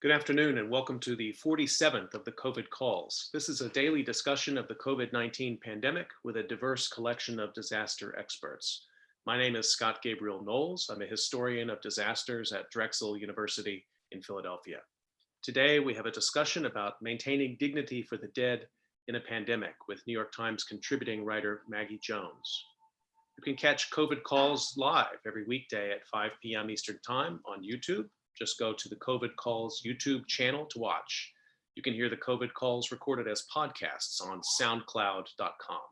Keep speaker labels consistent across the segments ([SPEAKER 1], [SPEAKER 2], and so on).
[SPEAKER 1] Good afternoon and welcome to the 47th of the COVID calls. This is a daily discussion of the COVID-19 pandemic with a diverse collection of disaster experts. My name is Scott Gabriel Knowles. I'm a historian of disasters at Drexel University in Philadelphia. Today we have a discussion about maintaining dignity for the dead in a pandemic with New York Times contributing writer Maggie Jones. You can catch COVID calls live every weekday at 5 p.m. Eastern Time on YouTube. Just go to the COVID Calls YouTube channel to watch. You can hear the COVID calls recorded as podcasts on soundcloud.com.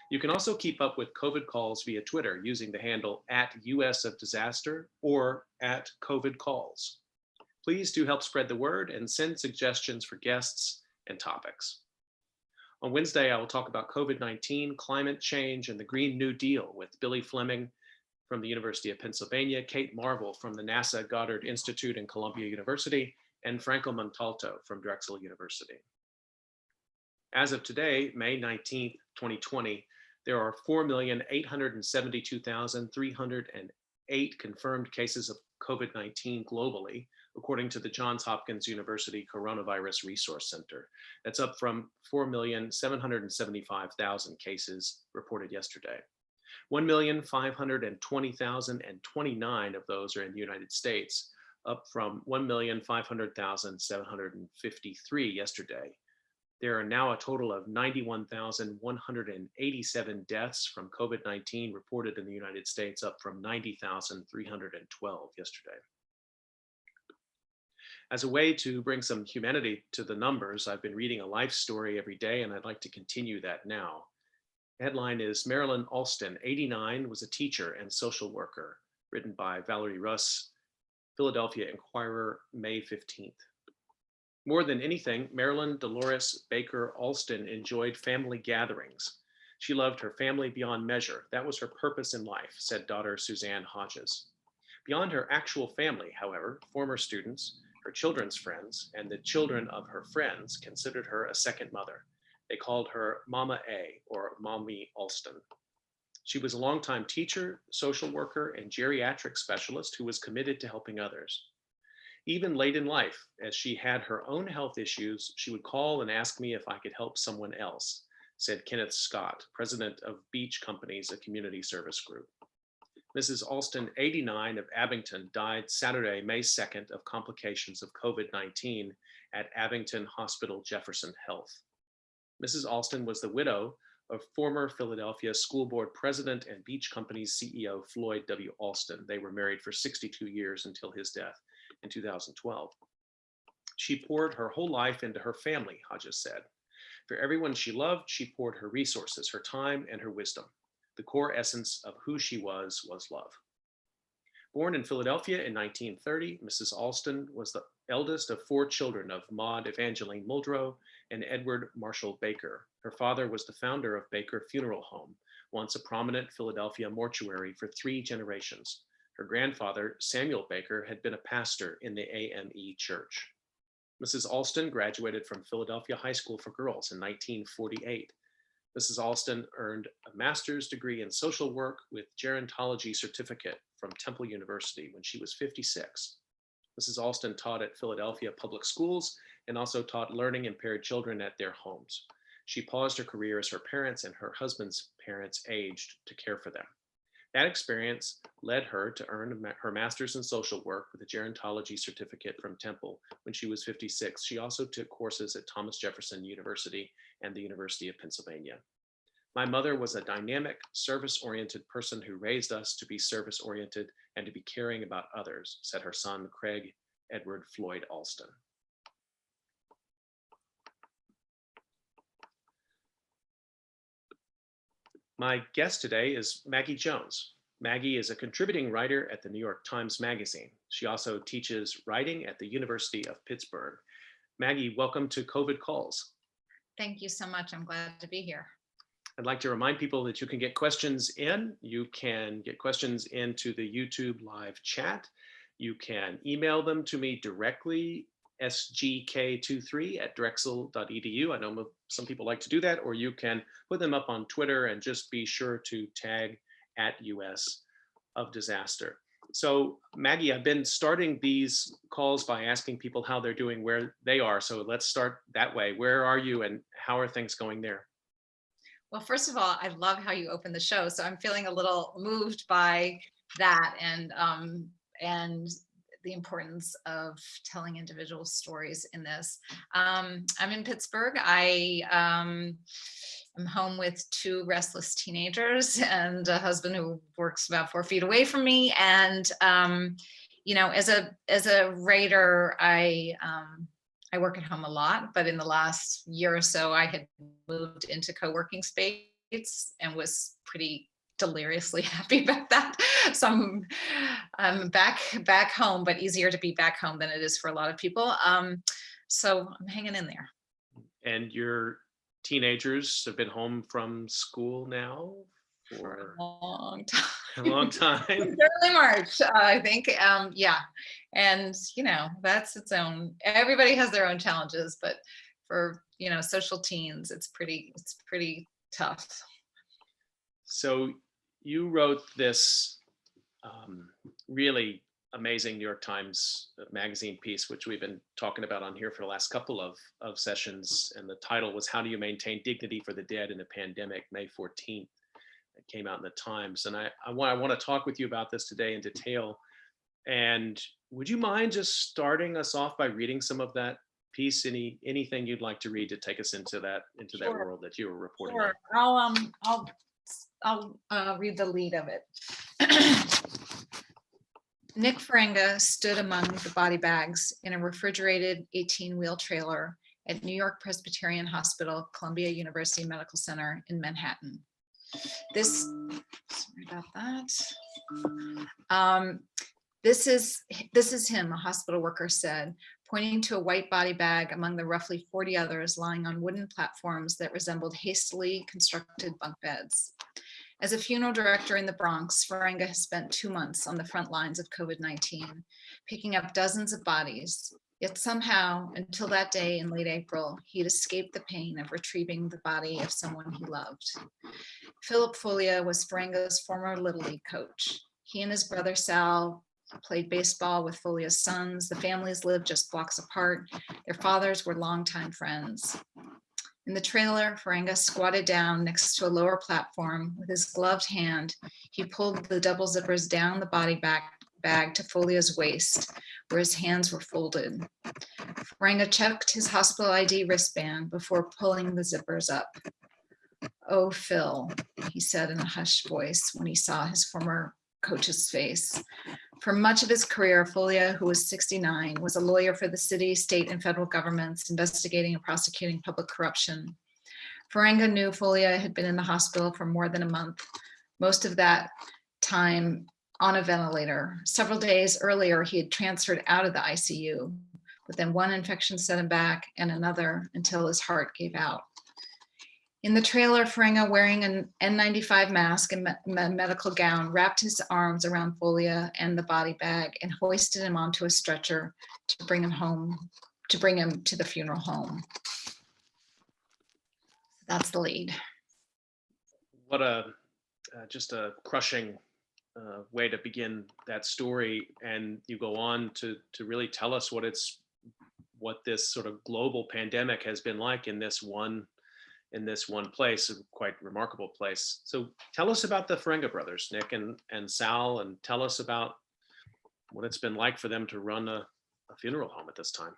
[SPEAKER 1] You can also keep up with COVID calls via Twitter using the handle @US of Disaster or @COVID Calls. Please do help spread the word and send suggestions for guests and topics. On Wednesday, I will talk about COVID-19, climate change, and the Green New Deal with Billy Fleming from the University of Pennsylvania, Kate Marvel from the NASA Goddard Institute and Columbia University, and Franco Montalto from Drexel University. As of today, May 19th, 2020, there are 4,872,308 confirmed cases of COVID-19 globally, according to the Johns Hopkins University Coronavirus Resource Center. That's up from 4,775,000 cases reported yesterday. 1,520,029 of those are in the United States, up from 1,500,753 yesterday. There are now a total of 91,187 deaths from COVID-19 reported in the United States, up from 90,312 yesterday. As a way to bring some humanity to the numbers, I've been reading a life story every day, and I'd like to continue that now. Headline is Marilyn Alston, 89, was a teacher and social worker, written by Valerie Russ, Philadelphia Inquirer, May 15th. More than anything, Marilyn Dolores Baker Alston enjoyed family gatherings. She loved her family beyond measure. That was her purpose in life, said daughter Suzanne Hodges. Beyond her actual family, however, former students, her children's friends, and the children of her friends considered her a second mother. They called her Mama A, or Mommy Alston. She was a longtime teacher, social worker, and geriatric specialist who was committed to helping others. Even late in life, as she had her own health issues, she would call and ask me if I could help someone else, said Kenneth Scott, president of Beach Companies, a community service group. Mrs. Alston, 89, of Abington, died Saturday, May 2nd, of complications of COVID-19 at Abington Hospital Jefferson Health. Mrs. Alston was the widow of former Philadelphia School Board President and Beach Company's CEO, Floyd W. Alston. They were married for 62 years until his death in 2012. She poured her whole life into her family, Hodges said. For everyone she loved, she poured her resources, her time, and her wisdom. The core essence of who she was love. Born in Philadelphia in 1930, Mrs. Alston was the eldest of 4 children of Maud Evangeline Muldrow and Edward Marshall Baker. Her father was the founder of Baker Funeral Home, once a prominent Philadelphia mortuary for 3 generations. Her grandfather, Samuel Baker, had been a pastor in the AME Church. Mrs. Alston graduated from Philadelphia High School for Girls in 1948. Mrs. Alston earned a master's degree in social work with gerontology certificate from Temple University when she was 56. Mrs. Alston taught at Philadelphia public schools and also taught learning impaired children at their homes. She paused her career as her parents and her husband's parents aged to care for them. That experience led her to earn her master's in social work with a gerontology certificate from Temple when she was 56. She also took courses at Thomas Jefferson University and the University of Pennsylvania. My mother was a dynamic, service-oriented person who raised us to be service-oriented and to be caring about others, said her son, Craig Edward Floyd Alston. My guest today is Maggie Jones. Maggie is a contributing writer at the New York Times Magazine. She also teaches writing at the University of Pittsburgh. Maggie, welcome to COVID Calls.
[SPEAKER 2] Thank you so much. I'm glad to be here.
[SPEAKER 1] I'd like to remind people that you can get questions in. You can get questions into the YouTube live chat. You can email them to me directly, sgk23@drexel.edu. I know some people like to do that, or you can put them up on Twitter and just be sure to tag @US of Disaster. So Maggie, I've been starting these calls by asking people how they're doing where they are. So let's start that way. Where are you and how are things going there?
[SPEAKER 2] Well, first of all, I love how you open the show. So I'm feeling a little moved by that and the importance of telling individual stories in this. I'm in Pittsburgh. I'm home with two restless teenagers and a husband who works about 4 feet away from me. And as a writer, I work at home a lot, but in the last year or so, I had moved into co-working space and was pretty deliriously happy about that. So I'm back home, but easier to be back home than it is for a lot of people. So I'm hanging in there.
[SPEAKER 1] And your teenagers have been home from school now for
[SPEAKER 2] A long time.
[SPEAKER 1] a long time.
[SPEAKER 2] Early March, I think. Yeah. And, that's its own, everybody has their own challenges, but for, social teens, it's pretty tough.
[SPEAKER 1] So you wrote this really amazing New York Times Magazine piece, which we've been talking about on here for the last couple of sessions. And the title was "How Do You Maintain Dignity for the Dead in a Pandemic?" May 14th. It came out in the Times. And I want to talk with you about this today in detail. And would you mind just starting us off by reading some of that piece? Anything you'd like to read to take us into that
[SPEAKER 2] Sure.
[SPEAKER 1] world that you were reporting
[SPEAKER 2] Sure. I'll read the lead of it. Nick Ferenga stood among the body bags in a refrigerated 18-wheel trailer at New York Presbyterian Hospital, Columbia University Medical Center in Manhattan. Sorry about that. This is him, a hospital worker said, pointing to a white body bag among the roughly 40 others lying on wooden platforms that resembled hastily constructed bunk beds. As a funeral director in the Bronx, Ferenga has spent 2 months on the front lines of COVID-19, picking up dozens of bodies. Yet somehow, until that day in late April, he'd escaped the pain of retrieving the body of someone he loved. Philip Folia was Ferenga's former Little League coach. He and his brother Sal played baseball with Folia's sons. The families lived just blocks apart. Their fathers were longtime friends. In the trailer, Ferenga squatted down next to a lower platform. With his gloved hand, he pulled the double zippers down the body bag to Folia's waist, where his hands were folded. Ferenga checked his hospital ID wristband before pulling the zippers up. "Oh, Phil," he said in a hushed voice when he saw his former coach's face. For much of his career, Folia, who was 69, was a lawyer for the city, state, and federal governments, investigating and prosecuting public corruption. Ferenga knew Folia had been in the hospital for more than a month, most of that time on a ventilator. Several days earlier, he had transferred out of the ICU, but then one infection set him back and another until his heart gave out. In the trailer, Ferenga, wearing an N95 mask and medical gown, wrapped his arms around Folia and the body bag and hoisted him onto a stretcher to bring him to the funeral home. That's the lead.
[SPEAKER 1] What just a crushing way to begin that story. And you go on to really tell us what this sort of global pandemic has been like in this one place, a quite remarkable place. So tell us about the Ferenga brothers, Nick and Sal, and tell us about what it's been like for them to run a funeral home at this time.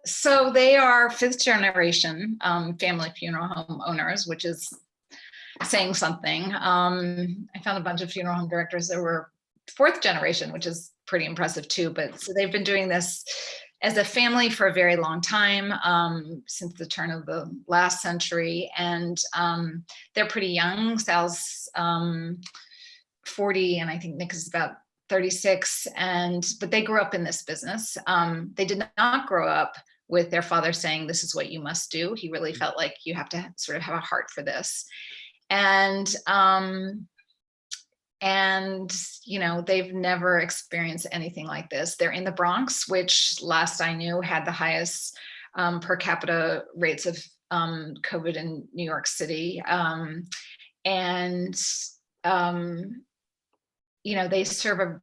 [SPEAKER 2] So they are 5th generation family funeral home owners, which is saying something. I found a bunch of funeral home directors that were 4th generation, which is pretty impressive too. But so they've been doing this as a family for a very long time, since the turn of the last century. And they're pretty young. Sal's 40, and I think Nick is about 36. But they grew up in this business. They did not grow up with their father saying, "This is what you must do." He really felt like you have to sort of have a heart for this. And they've never experienced anything like this. They're in the Bronx, which last I knew had the highest per capita rates of COVID in New York City. They serve a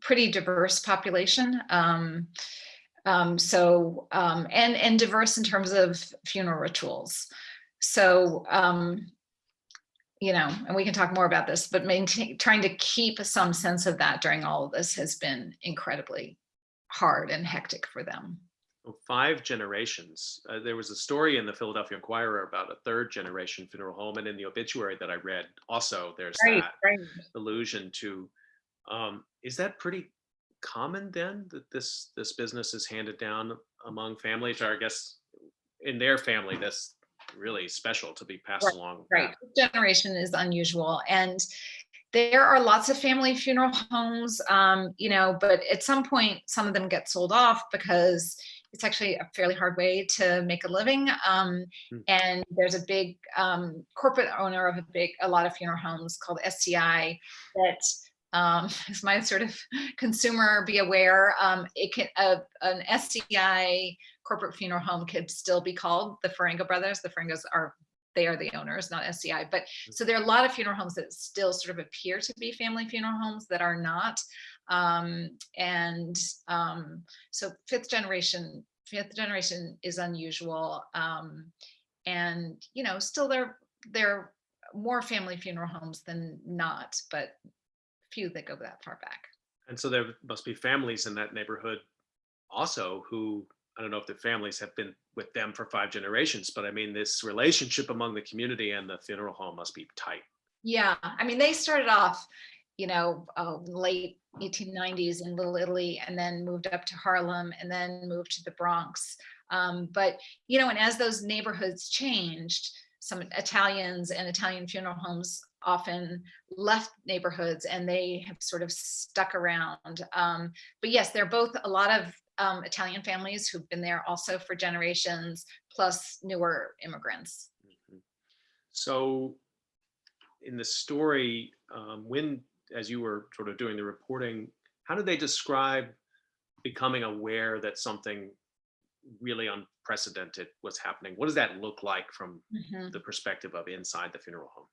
[SPEAKER 2] pretty diverse population. And diverse in terms of funeral rituals. So, and we can talk more about this, but trying to keep some sense of that during all of this has been incredibly hard and hectic for them.
[SPEAKER 1] Well, 5 generations. There was a story in the Philadelphia Inquirer about a 3rd-generation funeral home, and in the obituary that I read, also there's
[SPEAKER 2] Right,
[SPEAKER 1] that
[SPEAKER 2] right.
[SPEAKER 1] allusion to. Is that pretty common then, that this business is handed down among families, or I guess in their family that's really special to be passed
[SPEAKER 2] Right,
[SPEAKER 1] along?
[SPEAKER 2] right. This generation is unusual, and there are lots of family funeral homes, but at some point, some of them get sold off because it's actually a fairly hard way to make a living.
[SPEAKER 1] Hmm.
[SPEAKER 2] And there's a big corporate owner of a lot of funeral homes called SCI that is my sort of consumer be aware. An SCI corporate funeral home could still be called the Ferenga Brothers. The Ferengas they are the owners, not SCI. But so there are a lot of funeral homes that still sort of appear to be family funeral homes that are not. So fifth generation is unusual. Still there more family funeral homes than not, but few that go that far back.
[SPEAKER 1] And so there must be families in that neighborhood also who, I don't know if the families have been with them for 5 generations, but I mean, this relationship among the community and the funeral home must be tight.
[SPEAKER 2] Yeah, I mean, they started off, late 1890s in Little Italy, and then moved up to Harlem, and then moved to the Bronx. And as those neighborhoods changed, some Italians and Italian funeral homes often left neighborhoods, and they have sort of stuck around. But yes, there are both a lot of Italian families who've been there also for generations, plus newer immigrants.
[SPEAKER 1] Mhm. So in the story, as you were sort of doing the reporting, how did they describe becoming aware that something really unprecedented was happening? What does that look like from
[SPEAKER 2] Mhm.
[SPEAKER 1] the perspective of inside the funeral home?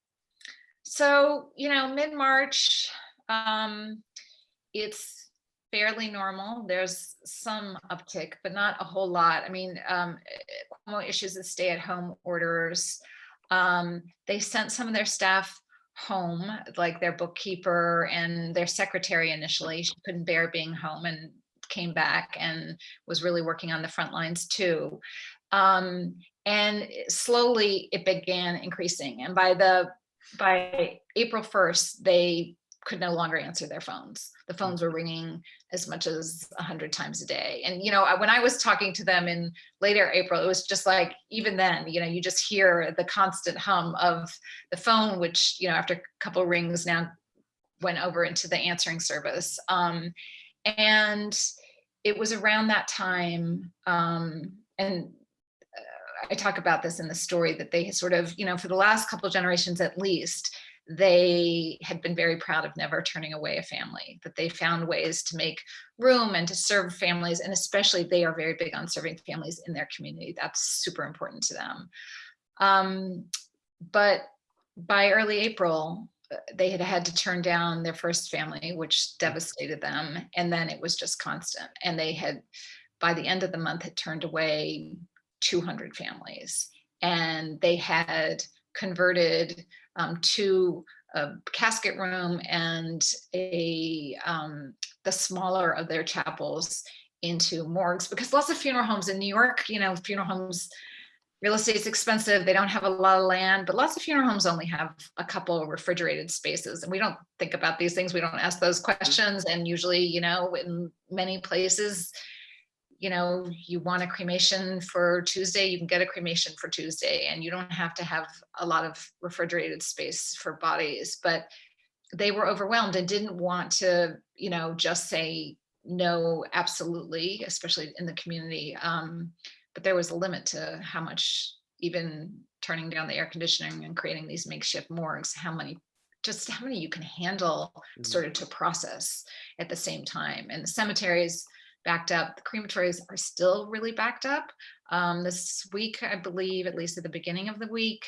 [SPEAKER 2] So, mid-March, it's fairly normal. There's some uptick, but not a whole lot. I mean, Cuomo issues the stay-at-home orders. They sent some of their staff home, like their bookkeeper and their secretary initially. She couldn't bear being home and came back and was really working on the front lines too. And slowly it began increasing. And by April 1st, they could no longer answer their phones. The phones were ringing as much as 100 times a day. And, when I was talking to them in later April, it was just like, even then, you just hear the constant hum of the phone, which, after a couple of rings now went over into the answering service. And it was around that time, and I talk about this in the story, that they sort of, for the last couple of generations at least, they had been very proud of never turning away a family, that they found ways to make room and to serve families. And especially they are very big on serving families in their community. That's super important to them. But by early April, they had to turn down their first family, which devastated them. And then it was just constant. And they had, by the end of the month, had turned away 200 families. And they had converted to a casket room and the smaller of their chapels into morgues, because lots of funeral homes in New York, funeral homes, real estate is expensive. They don't have a lot of land, but lots of funeral homes only have a couple of refrigerated spaces. And we don't think about these things. We don't ask those questions. And usually, in many places, you want a cremation for Tuesday, you can get a cremation for Tuesday, and you don't have to have a lot of refrigerated space for bodies. But they were overwhelmed and didn't want to, just say no, absolutely, especially in the community. But there was a limit to how much, even turning down the air conditioning and creating these makeshift morgues, how many you can handle sort of to process at the same time. And the cemeteries backed up. The crematories are still really backed up. This week, I believe, at least at the beginning of the week,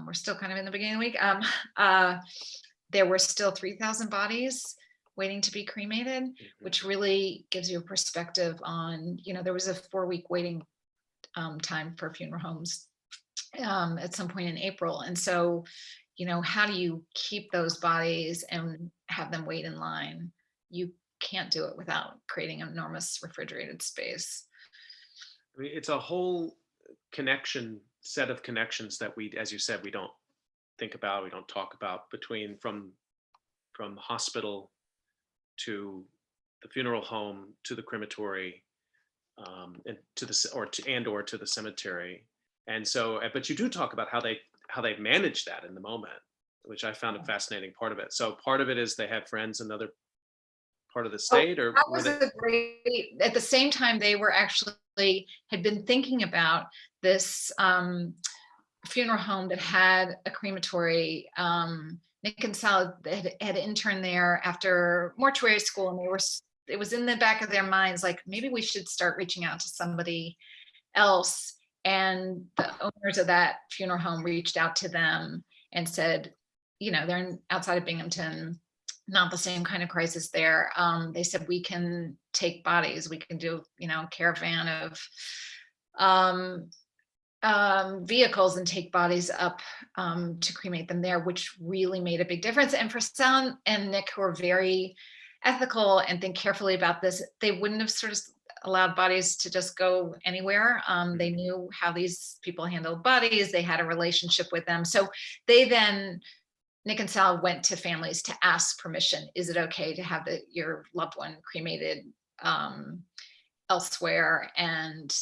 [SPEAKER 2] we're still kind of in the beginning of the week, there were still 3,000 bodies waiting to be cremated,
[SPEAKER 1] Mhm.
[SPEAKER 2] which really gives you a perspective on, there was a 4-week waiting time for funeral homes at some point in April. And so, how do you keep those bodies and have them wait in line? You can't do it without creating an enormous refrigerated space.
[SPEAKER 1] I mean, it's a whole set of connections that we, as you said, we don't think about, we don't talk about between from hospital to the funeral home to the crematory, and to the or to the cemetery. And so, but you do talk about how they manage that in the moment, which I found a fascinating part of it. So part of it is they have friends in another part of the
[SPEAKER 2] Oh,
[SPEAKER 1] state, or
[SPEAKER 2] that
[SPEAKER 1] were
[SPEAKER 2] was
[SPEAKER 1] they?
[SPEAKER 2] a great, at the same time, they were actually had been thinking about this funeral home that had a crematory. Nick and Sal had interned there after mortuary school, and it was in the back of their minds, like, maybe we should start reaching out to somebody else. And the owners of that funeral home reached out to them and said, they're outside of Binghamton, not the same kind of crisis there. They said, we can take bodies, we can do, caravan of um, vehicles and take bodies up to cremate them there, which really made a big difference. And for Sal and Nick, who are very ethical and think carefully about this, they wouldn't have sort of allowed bodies to just go anywhere. They knew how these people handled bodies. They had a relationship with them. So Nick and Sal went to families to ask permission. Is it okay to have your loved one cremated elsewhere? And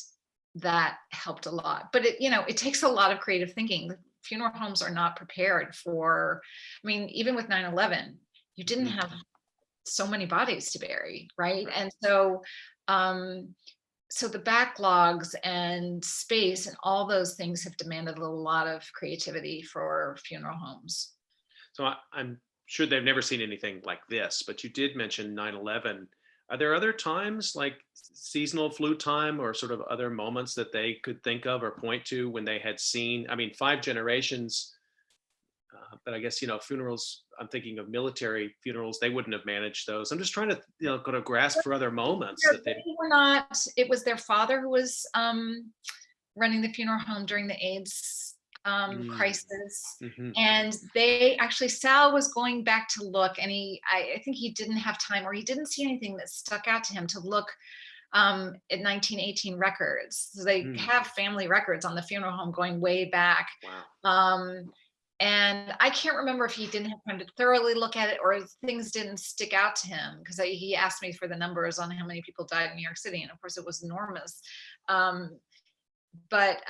[SPEAKER 2] that helped a lot. But it takes a lot of creative thinking. The funeral homes are not prepared for, even with 9/11, you didn't
[SPEAKER 1] Mhm.
[SPEAKER 2] have so many bodies to bury, right?
[SPEAKER 1] Right.
[SPEAKER 2] And so the backlogs and space and all those things have demanded a lot of creativity for funeral homes.
[SPEAKER 1] So I'm sure they've never seen anything like this, but you did mention 9/11. Are there other times like seasonal flu time or sort of other moments that they could think of or point to when they had seen, I mean, 5 generations, but I guess, funerals, I'm thinking of military funerals, they wouldn't have managed those. I'm just trying to, kind of grasp for other moments that they.
[SPEAKER 2] They were not. It was their father who was running the funeral home during the AIDS
[SPEAKER 1] Mm,
[SPEAKER 2] crisis.
[SPEAKER 1] mhm,
[SPEAKER 2] And Sal was going back to look, and I think he didn't have time, or he didn't see anything that stuck out to him to look at 1918 records. So they
[SPEAKER 1] mm,
[SPEAKER 2] have family records on the funeral home going way back.
[SPEAKER 1] wow.
[SPEAKER 2] Um, and I can't remember if he didn't have time to thoroughly look at it, or if things didn't stick out to him, because he asked me for the numbers on how many people died in New York City. And of course, it was enormous. Um, but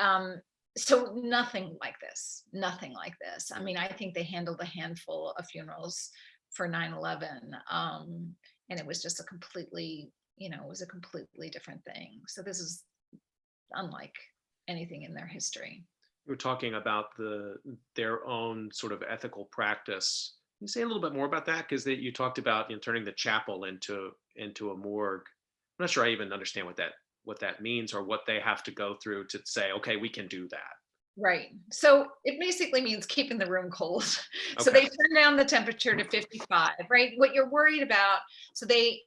[SPEAKER 2] so nothing like this. I think they handled a handful of funerals for 9/11, and it was just it was a completely different thing. So this is unlike anything in their history.
[SPEAKER 1] We're talking about their own sort of ethical practice. Can you say a little bit more about that? Because you talked about, turning the chapel into a morgue. I'm not sure I even understand what that means, or what they have to go through to say, okay, we can do that.
[SPEAKER 2] Right. So it basically means keeping the room cold. So
[SPEAKER 1] Okay.
[SPEAKER 2] they turn down the temperature to 55, right? What you're worried about, so they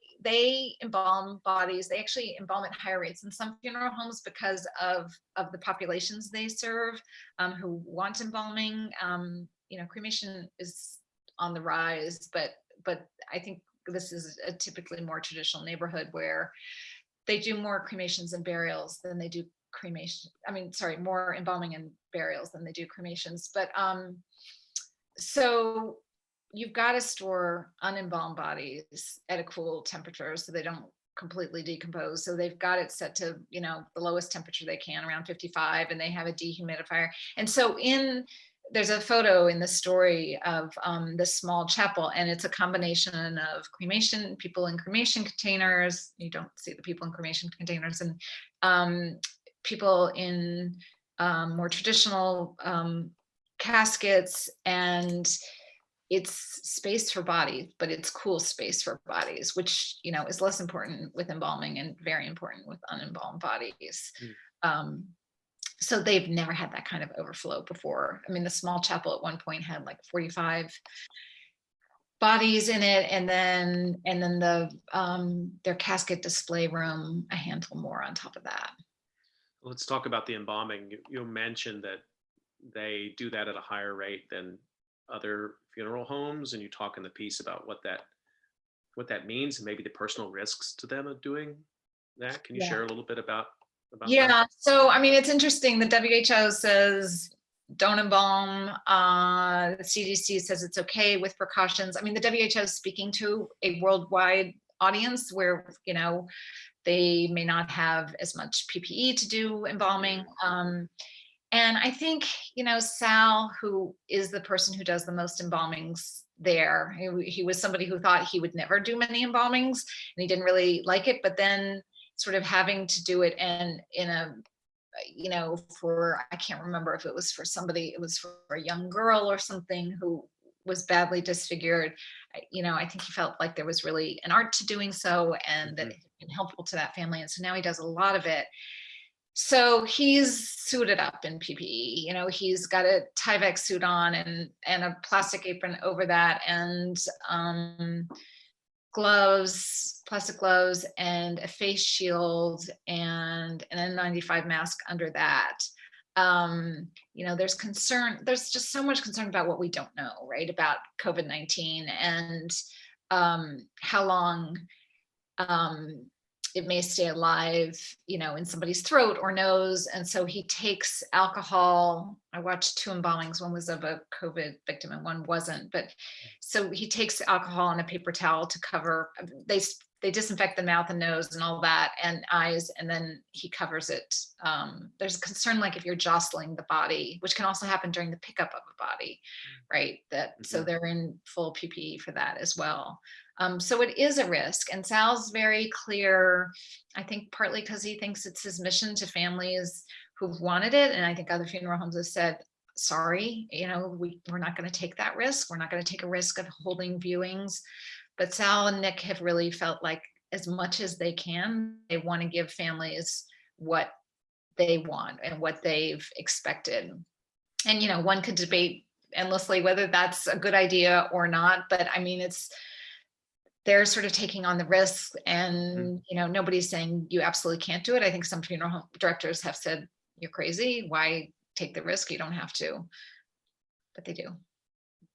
[SPEAKER 2] embalm bodies. They actually embalm at higher rates in some funeral homes because of the populations they serve, who want embalming. Cremation is on the rise, but I think this is a typically more traditional neighborhood where they do more cremations and burials than they do cremation. Sorry, more embalming and burials than they do cremations. But so you've got to store unembalmed bodies at a cool temperature so they don't completely decompose. So they've got it set to, the lowest temperature they can, around 55, and they have a dehumidifier. And so there's a photo in the story of this small chapel, and it's a combination of people in cremation containers. You don't see the people in cremation containers, and people in more traditional caskets, and it's space for bodies, but it's cool space for bodies, which is less important with embalming and very important with unembalmed bodies.
[SPEAKER 1] Mm.
[SPEAKER 2] Um, so they've never had that kind of overflow before. The small chapel at one point had like 45 bodies in it, and then their casket display room, a handful more on top of that.
[SPEAKER 1] Let's talk about the embalming. You mentioned that they do that at a higher rate than other funeral homes, and you talk in the piece about what that means and maybe the personal risks to them of doing that. Can you
[SPEAKER 2] Yeah.
[SPEAKER 1] share a little bit about that?
[SPEAKER 2] Yeah. So, I mean, it's interesting. The WHO says don't embalm. The CDC says it's okay with precautions. I mean, the WHO is speaking to a worldwide audience where, they may not have as much PPE to do embalming. And I think, Sal, who is the person who does the most embalmings there, he was somebody who thought he would never do many embalmings and he didn't really like it, but then sort of having to do it and in a, I can't remember if it was for somebody, it was for a young girl or something who was badly disfigured. I think he felt like there was really an art to doing so and that
[SPEAKER 1] Mhm.
[SPEAKER 2] it had been helpful to that family. And so now he does a lot of it. So he's suited up in PPE. He's got a Tyvek suit on and a plastic apron over that, and gloves, plastic gloves, and a face shield, and an N95 mask under that. There's just so much concern about what we don't know, right? About COVID-19 and how long it may stay alive, in somebody's throat or nose. And so he takes alcohol. I watched two embalmings. One was of a COVID victim and one wasn't. But so he takes alcohol and a paper towel to cover. They disinfect the mouth and nose and all that and eyes, and then he covers it. There's a concern, like if you're jostling the body, which can also happen during the pickup of a body, right? So
[SPEAKER 1] Mhm.
[SPEAKER 2] they're in full PPE for that as well. So it is a risk. And Sal's very clear, I think partly because he thinks it's his mission to families who've wanted it. And I think other funeral homes have said, sorry, we're not going to take that risk. We're not going to take a risk of holding viewings. But Sal and Nick have really felt like as much as they can, they want to give families what they want and what they've expected. And, one could debate endlessly whether that's a good idea or not. But I mean, they're sort of taking on the risk,
[SPEAKER 1] Mhm.
[SPEAKER 2] and nobody's saying you absolutely can't do it. I think some funeral home directors have said, you're crazy, why take the risk, you don't have to, but they do.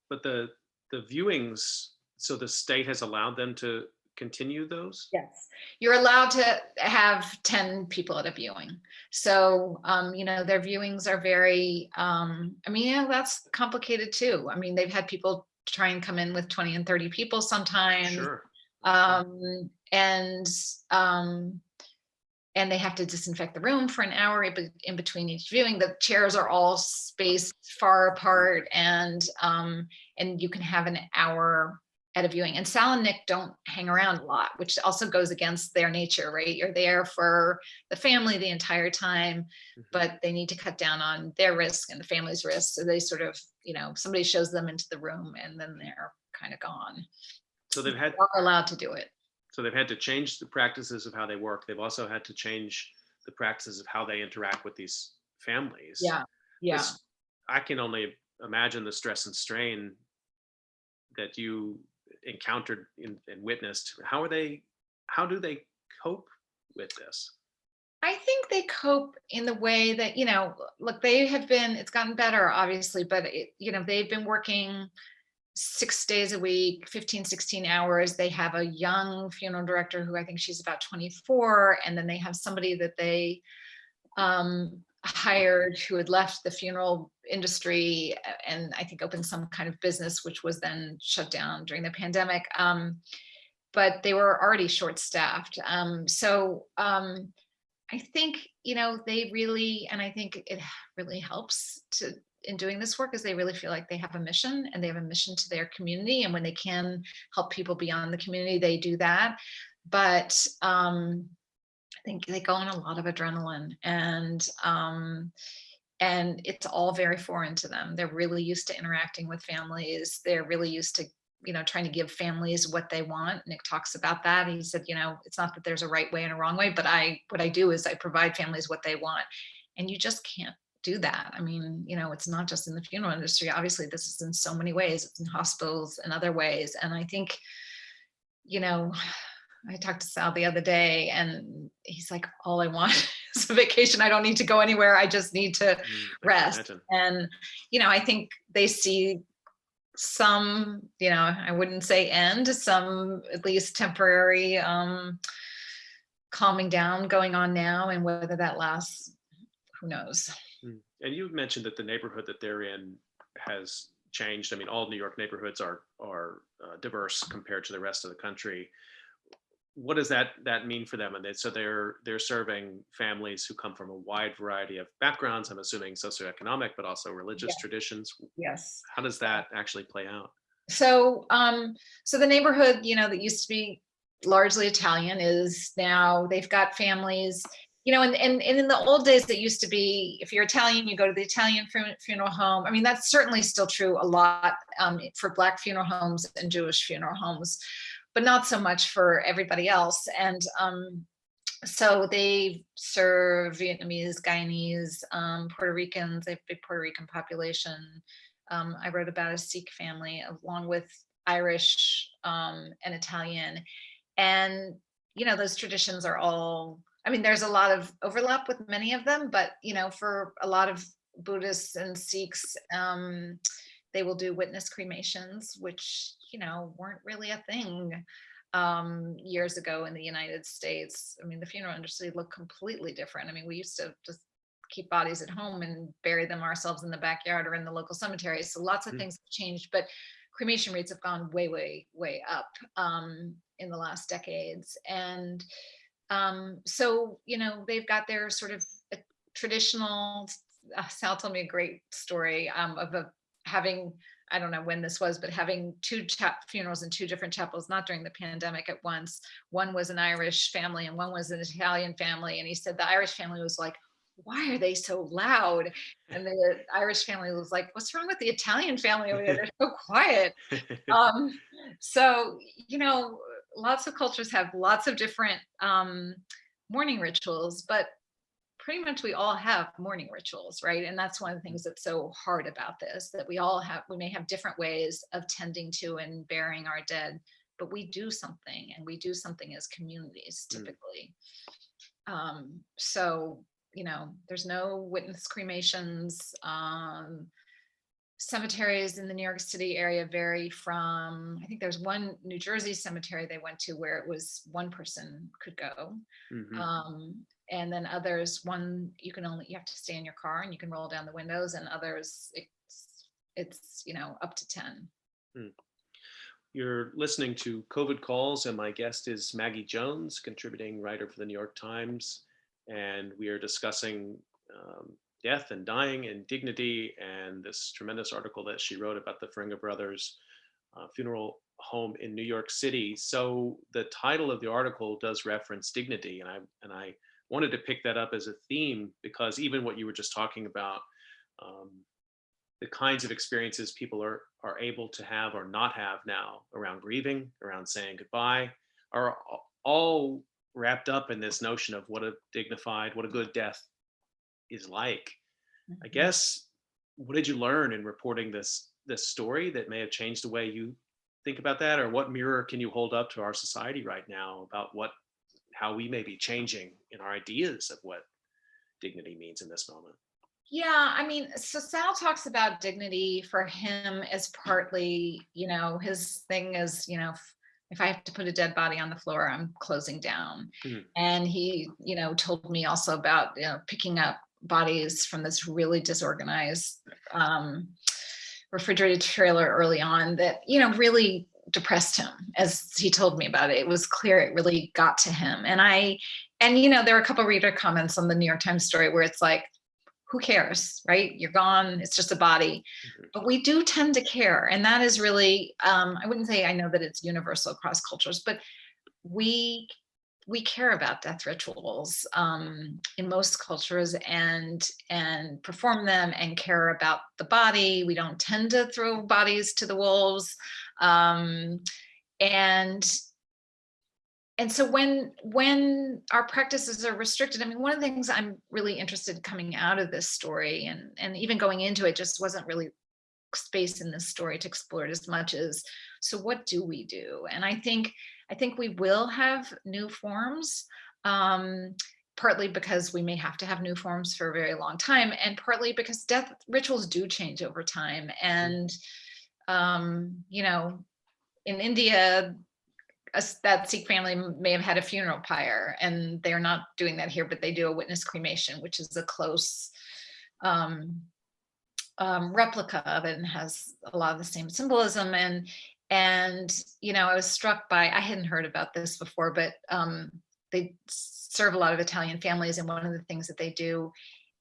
[SPEAKER 1] But the viewings, so the state has allowed them to continue those?
[SPEAKER 2] Yes, you're allowed to have 10 people at a viewing. So their viewings are very I mean, that's complicated too. I mean, they've had people try and come in with 20 and 30 people sometimes.
[SPEAKER 1] Sure. Sure.
[SPEAKER 2] um and um and they have to disinfect the room for an hour in between each viewing. The chairs are all spaced far
[SPEAKER 1] Mhm.
[SPEAKER 2] apart, and you can have an hour at a viewing. And Sal and Nick don't hang around a lot, which also goes against their nature, right? You're there for the family the entire time,
[SPEAKER 1] Mhm.
[SPEAKER 2] but they need to cut down on their risk and the family's risk. So they sort of, somebody shows them into the room and then they're kind of gone.
[SPEAKER 1] So
[SPEAKER 2] They
[SPEAKER 1] they've had
[SPEAKER 2] are allowed to do it.
[SPEAKER 1] so they've had to change the practices of how they work. They've also had to change the practices of how they interact with these families.
[SPEAKER 2] Yeah. Yeah.
[SPEAKER 1] This I can only imagine the stress and strain that you encountered and witnessed. How do they cope with this?
[SPEAKER 2] I think they cope in the way that, look, it's gotten better, obviously, but they've been working 6 days a week, 15, 16 hours. They have a young funeral director who I think she's about 24. And then they have somebody that they hired who had left the funeral industry and I think opened some kind of business, which was then shut down during the pandemic. But they were already short staffed. So I think, they really, and I think it really helps in doing this work is they really feel like they have a mission and they have a mission to their community. And when they can help people beyond the community, they do that. But I think they go on a lot of adrenaline and it's all very foreign to them. They're really used to interacting with families. They're really used to, trying to give families what they want. Nick talks about that. He said, it's not that there's a right way and a wrong way, but what I do is I provide families what they want. And you just can't do that. I mean, it's not just in the funeral industry. Obviously, this is in so many ways. It's in hospitals and other ways. And I think, you know, I talked to Sal the other day and he's like, all I want is a vacation. I don't need to go anywhere. I just need to
[SPEAKER 1] I can
[SPEAKER 2] rest.
[SPEAKER 1] imagine.
[SPEAKER 2] And, I think they see some, I wouldn't say end, some at least temporary calming down going on now, and whether that lasts, who knows.
[SPEAKER 1] And you mentioned that the neighborhood that they're in has changed. I mean, all New York neighborhoods are diverse compared to the rest of the country. What does that mean for them? And so they're serving families who come from a wide variety of backgrounds. I'm assuming socioeconomic, but also religious traditions.
[SPEAKER 2] Yes.
[SPEAKER 1] How does that actually play out?
[SPEAKER 2] So, so the neighborhood, that used to be largely Italian is now they've got families, and in the old days, it used to be, if you're Italian, you go to the Italian funeral home. I mean, that's certainly still true a lot for Black funeral homes and Jewish funeral homes, but not so much for everybody else. And so they serve Vietnamese, Guyanese, Puerto Ricans. They have a big Puerto Rican population. I wrote about a Sikh family along with Irish and Italian. And, those traditions are all, I mean, there's a lot of overlap with many of them, but, for a lot of Buddhists and Sikhs, they will do witness cremations, which, weren't really a thing years ago in the United States. I mean, the funeral industry looked completely different. I mean, we used to just keep bodies at home and bury them ourselves in the backyard or in the local cemetery. So lots of things have changed, but cremation rates have gone way, way, way up in the last decades. And so, they've got their sort of traditional, Sal told me a great story of having, I don't know when this was, but having two funerals in two different chapels, not during the pandemic at once. One was an Irish family and one was an Italian family. And he said the Irish family was like, why are they so loud? And the Irish family was like, what's wrong with the Italian family over there? They're so quiet. So, lots of cultures have lots of different mourning rituals, but pretty much we all have mourning rituals, right? And that's one of the things that's so hard about this, that we may have different ways of tending to and burying our dead, but we do something, and we do something as communities typically. So, there's no witness cremations. Cemeteries in the New York City area vary from, I think there's one New Jersey cemetery they went to where it was one person could go. And then others, you have to stay in your car and you can roll down the windows, and others it's up to 10.
[SPEAKER 1] You're listening to COVID Calls, and my guest is Maggie Jones, contributing writer for the New York Times. And we are discussing death and dying and dignity, and this tremendous article that she wrote about the Feringa brothers funeral home in New York City. So the title of the article does reference dignity, and I wanted to pick that up as a theme, because even what you were just talking about, the kinds of experiences people are able to have or not have now around grieving, around saying goodbye, are all wrapped up in this notion of what a good death is like. I guess, what did you learn in reporting this story that may have changed the way you think about that? Or what mirror can you hold up to our society right now about how we may be changing in our ideas of what dignity means in this moment?
[SPEAKER 2] Yeah, I mean, so Sal talks about dignity for him as partly, his thing is, if I have to put a dead body on the floor, I'm closing down. And he, told me also about, picking up bodies from this really disorganized refrigerated trailer early on that, really depressed him. As he told me about it, it was clear it really got to him. And there were a couple of reader comments on the New York Times story where it's like, who cares, right? You're gone. It's just a body. But we do tend to care. And that is really, I wouldn't say I know that it's universal across cultures, but we care about death rituals in most cultures and perform them and care about the body. We don't tend to throw bodies to the wolves. And and so when our practices are restricted, I mean, one of the things I'm really interested coming out of this story, and even going into it, just wasn't really space in this story to explore it as much as, so what do we do? And I think we will have new forms, partly because we may have to have new forms for a very long time, and partly because death rituals do change over time. And you know, in India, that Sikh family may have had a funeral pyre, and they're not doing that here, but they do a witness cremation, which is a close um, replica of it and has a lot of the same symbolism. And you know, I was struck by, I hadn't heard about this before, but they serve a lot of Italian families, and one of the things that they do,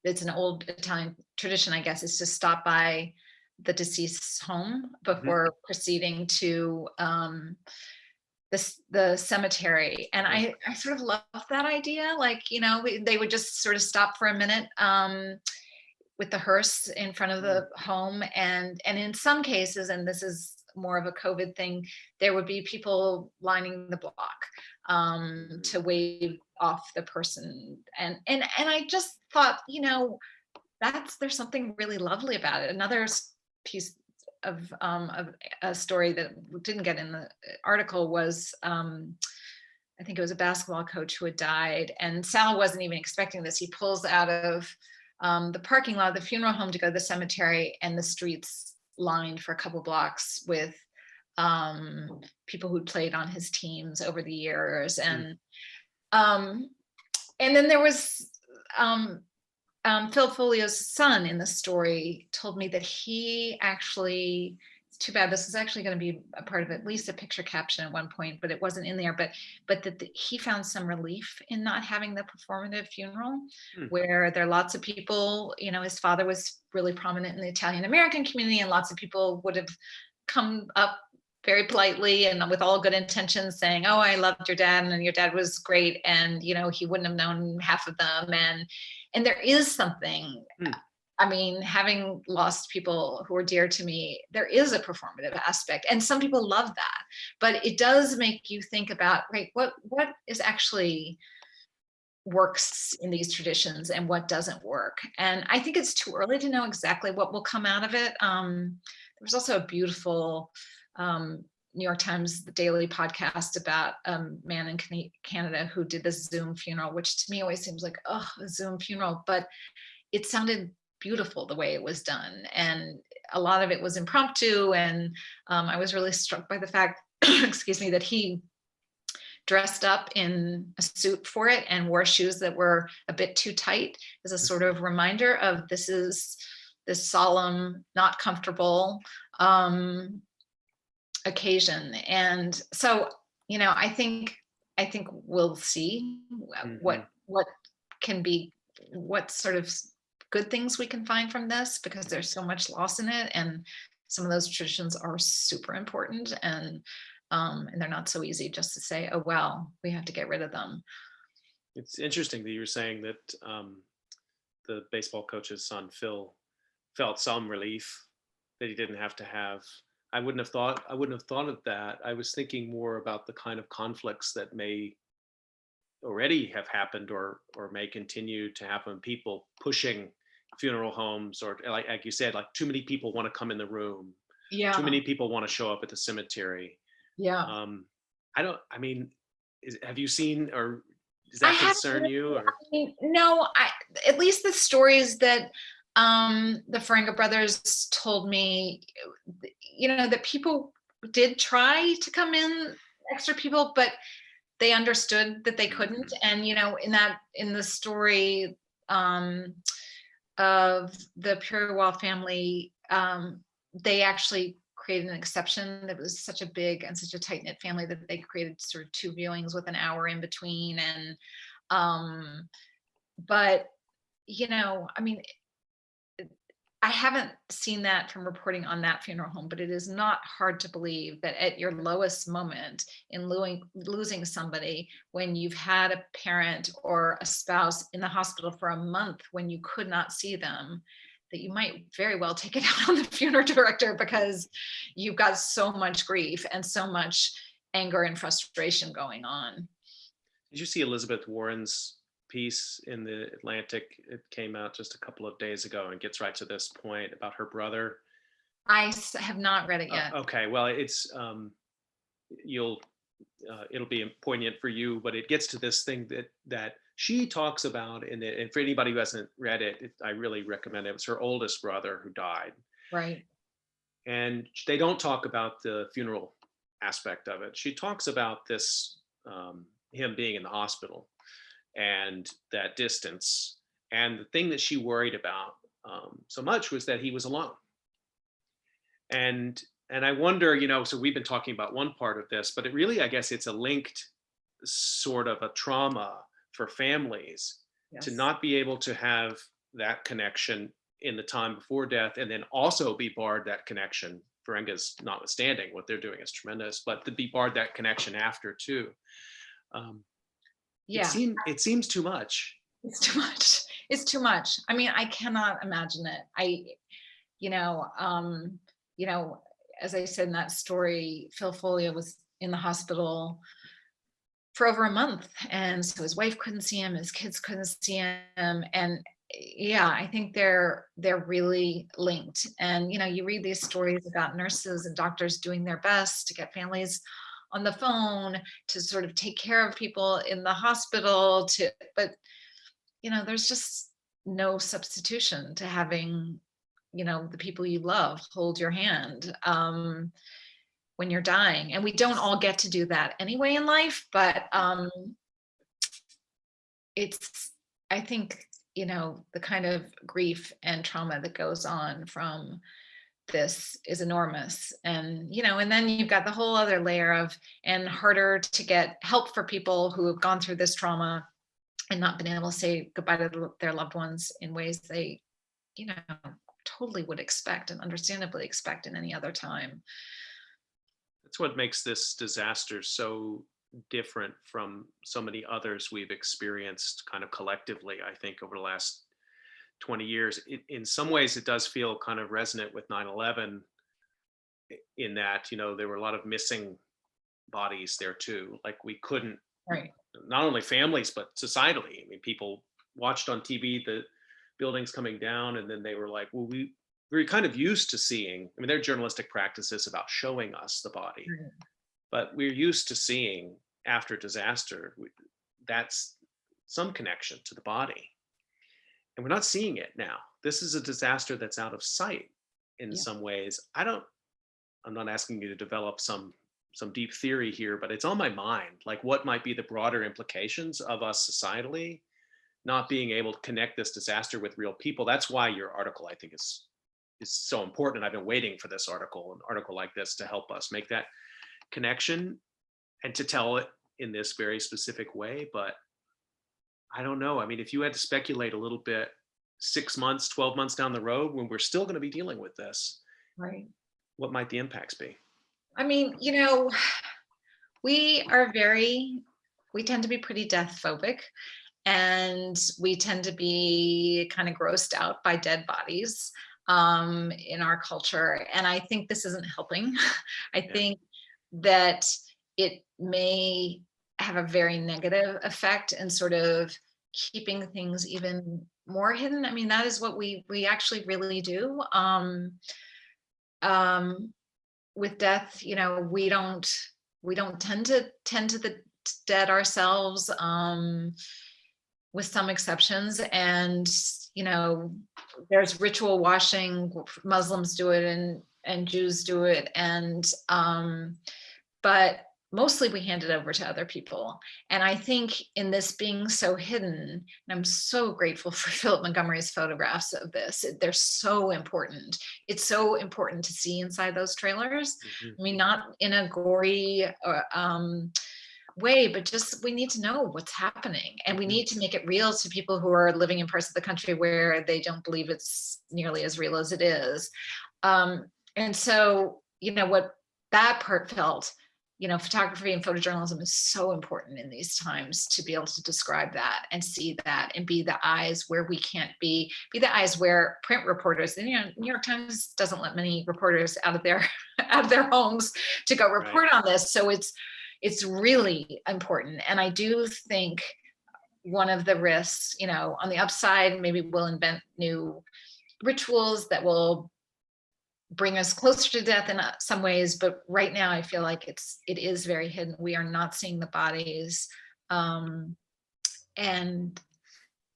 [SPEAKER 2] it's an old Italian tradition, I guess, is to stop by the deceased's home before proceeding to the cemetery. And I sort of love that idea. Like, you know, they would just sort of stop for a minute with the hearse in front of the home. And in some cases, and this is more of a COVID thing, there would be people lining the block to wave off the person. And I just thought, you know, there's something really lovely about it. Another piece of a story that didn't get in the article was, I think it was a basketball coach who had died, and Sal wasn't even expecting this. He pulls out of the parking lot of the funeral home to go to the cemetery, and the streets lined for a couple blocks with people who'd played on his teams over the years. And then there was Phil Folio's son in the story told me that he actually, it's too bad, this is actually going to be a part of at least a picture caption at one point, but it wasn't in there, but that he found some relief in not having the performative funeral, where there are lots of people, you know, his father was really prominent in the Italian American community, and lots of people would have come up very politely and with all good intentions saying, oh, I loved your dad, and your dad was great, and you know, he wouldn't have known half of them. And there is something, I mean, having lost people who are dear to me, there is a performative aspect, and some people love that, but it does make you think about, right, what is actually works in these traditions and what doesn't work. And I think it's too early to know exactly what will come out of it. There was also a beautiful New York Times Daily podcast about a man in Canada who did the Zoom funeral, which to me always seems like, oh, a Zoom funeral, but it sounded beautiful the way it was done. And a lot of it was impromptu. And I was really struck by the fact, excuse me, that he dressed up in a suit for it and wore shoes that were a bit too tight, as a sort of reminder of this is this solemn, not comfortable occasion. And so, you know, I think we'll see what can be, what sort of good things we can find from this, because there's so much loss in it, and some of those traditions are super important, and they're not so easy just to say, oh well, we have to get rid of them.
[SPEAKER 1] It's interesting that you were saying that the baseball coach's son Phil felt some relief that he didn't have to have. I wouldn't have thought of that. I was thinking more about the kind of conflicts that may already have happened or may continue to happen. People pushing funeral homes, or like you said, like too many people want to come in the room.
[SPEAKER 2] Yeah.
[SPEAKER 1] Too many people want to show up at the cemetery.
[SPEAKER 2] Yeah.
[SPEAKER 1] Have you seen, or does that concern you? Or?
[SPEAKER 2] I mean, no, at least the stories that the Ferenga brothers told me, you know, that people did try to come in, extra people, but they understood that they couldn't. And, you know, in the story of the Puriwal family, they actually created an exception. That was such a big and such a tight knit family that they created sort of 2 viewings with an hour in between. And, but, you know, I mean, I haven't seen that from reporting on that funeral home, but it is not hard to believe that at your lowest moment in losing somebody, when you've had a parent or a spouse in the hospital for a month when you could not see them, that you might very well take it out on the funeral director, because you've got so much grief and so much anger and frustration going on.
[SPEAKER 1] Did you see Elizabeth Warren's piece in the Atlantic? It came out just a couple of days ago and gets right to this point about her brother.
[SPEAKER 2] Have not read it yet.
[SPEAKER 1] Okay, well, it's you'll it'll be poignant for you, but it gets to this thing that she talks about in it. And for anybody who hasn't read it, I really recommend it. It was her oldest brother who died,
[SPEAKER 2] Right.
[SPEAKER 1] and they don't talk about the funeral aspect of it. She talks about this him being in the hospital and that distance. And the thing that she worried about so much was that he was alone. And I wonder, so we've been talking about one part of this, but it really, I guess, it's a linked sort of a trauma for families to
[SPEAKER 2] Yes.
[SPEAKER 1] not be able to have that connection in the time before death, and then also be barred that connection. Ferenga's notwithstanding, what they're doing is tremendous, but to be barred that connection after too. Um,
[SPEAKER 2] Yeah.
[SPEAKER 1] it seems too much.
[SPEAKER 2] It's too much. It's too much. I mean, I cannot imagine it. You know, um, you know, as I said in that story, Phil Folio was in the hospital for over a month, and so his wife couldn't see him, his kids couldn't see him, and yeah, I think they're really linked. And you read these stories about nurses and doctors doing their best to get families on the phone to sort of take care of people in the hospital, but there's just no substitution to having the people you love hold your hand when you're dying. And we don't all get to do that anyway in life, but it's, I think, the kind of grief and trauma that goes on from this is enormous. And then you've got the whole other layer of, and harder to get help for people who have gone through this trauma and not been able to say goodbye to their loved ones in ways they, totally would expect and understandably expect in any other time.
[SPEAKER 1] That's what makes this disaster so different from so many others we've experienced kind of collectively, I think, over the last 20 years. In some ways, it does feel kind of resonant with 9/11 in that, there were a lot of missing bodies there too. Like we couldn't,
[SPEAKER 2] Right.
[SPEAKER 1] not only families, but societally. I mean, people watched on TV the buildings coming down, and then they were like, well, we were kind of used to seeing, I mean, there are journalistic practices about showing us the body,
[SPEAKER 2] Right.
[SPEAKER 1] but we're used to seeing after disaster, that's some connection to the body. And we're not seeing it now. This is a disaster that's out of sight in
[SPEAKER 2] Yeah.
[SPEAKER 1] some ways. I'm not asking you to develop some deep theory here, but it's on my mind. Like, what might be the broader implications of us societally not being able to connect this disaster with real people? That's why your article, I think, is so important. I've been waiting for an article like this to help us make that connection and to tell it in this very specific way. But I don't know. I mean, if you had to speculate a little bit, 6 months, 12 months down the road, when we're still going to be dealing with this,
[SPEAKER 2] Right.
[SPEAKER 1] what might the impacts be?
[SPEAKER 2] I mean, we tend to be pretty death phobic, and we tend to be kind of grossed out by dead bodies in our culture. And I think this isn't helping. I
[SPEAKER 1] Yeah.
[SPEAKER 2] think that it may have a very negative effect and sort of keeping things even more hidden. I mean, that is what we actually really do. With death, we don't tend to the dead ourselves, with some exceptions. And there's ritual washing. Muslims do it, and Jews do it, and but mostly we hand it over to other people. And I think in this being so hidden, and I'm so grateful for Philip Montgomery's photographs of this. They're so important. It's so important to see inside those trailers.
[SPEAKER 1] Mhm.
[SPEAKER 2] I mean, not in a gory way, but just we need to know what's happening, and we
[SPEAKER 1] Mhm.
[SPEAKER 2] need to make it real to people who are living in parts of the country where they don't believe it's nearly as real as it is. And so, what that part felt, photography and photojournalism is so important in these times to be able to describe that and see that and be the eyes where we can't be the eyes where print reporters, New York Times doesn't let many reporters out of their homes to go report on this. So it's, it's really important. And I do think one of the risks, on the upside, maybe we'll invent new rituals that will bring us closer to death in some ways, but right now I feel like it is very hidden. We are not seeing the bodies, and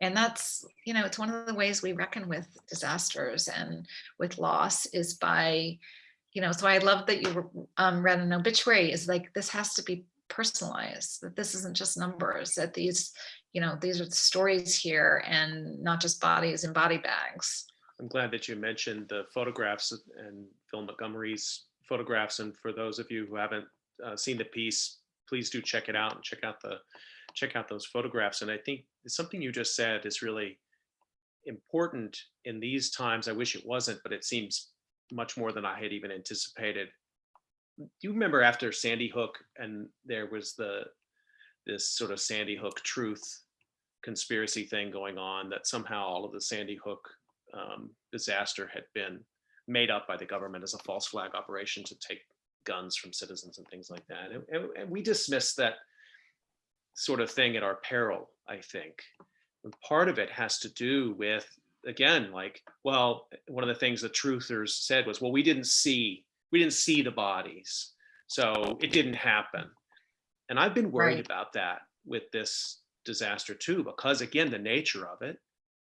[SPEAKER 2] that's, it's one of the ways we reckon with disasters and with loss is by, so I love that you read an obituary. Is like, this has to be personalized, that this isn't just numbers, that these are the stories here and not just bodies in body bags.
[SPEAKER 1] I'm glad that you mentioned the photographs and Phil Montgomery's photographs. And for those of you who haven't seen the piece, please do check it out and check out those photographs. And I think something you just said is really important in these times. I wish it wasn't, but it seems much more than I had even anticipated. Do you remember after Sandy Hook, and there was this sort of Sandy Hook truth conspiracy thing going on, that somehow all of the Sandy Hook disaster had been made up by the government as a false flag operation to take guns from citizens and things like that. And we dismissed that sort of thing at our peril, I think. And part of it has to do with, again, like, well, one of the things the truthers said was, well, we didn't see the bodies, so it didn't happen. And I've been worried
[SPEAKER 2] Right.
[SPEAKER 1] about that with this disaster too, because again, the nature of it,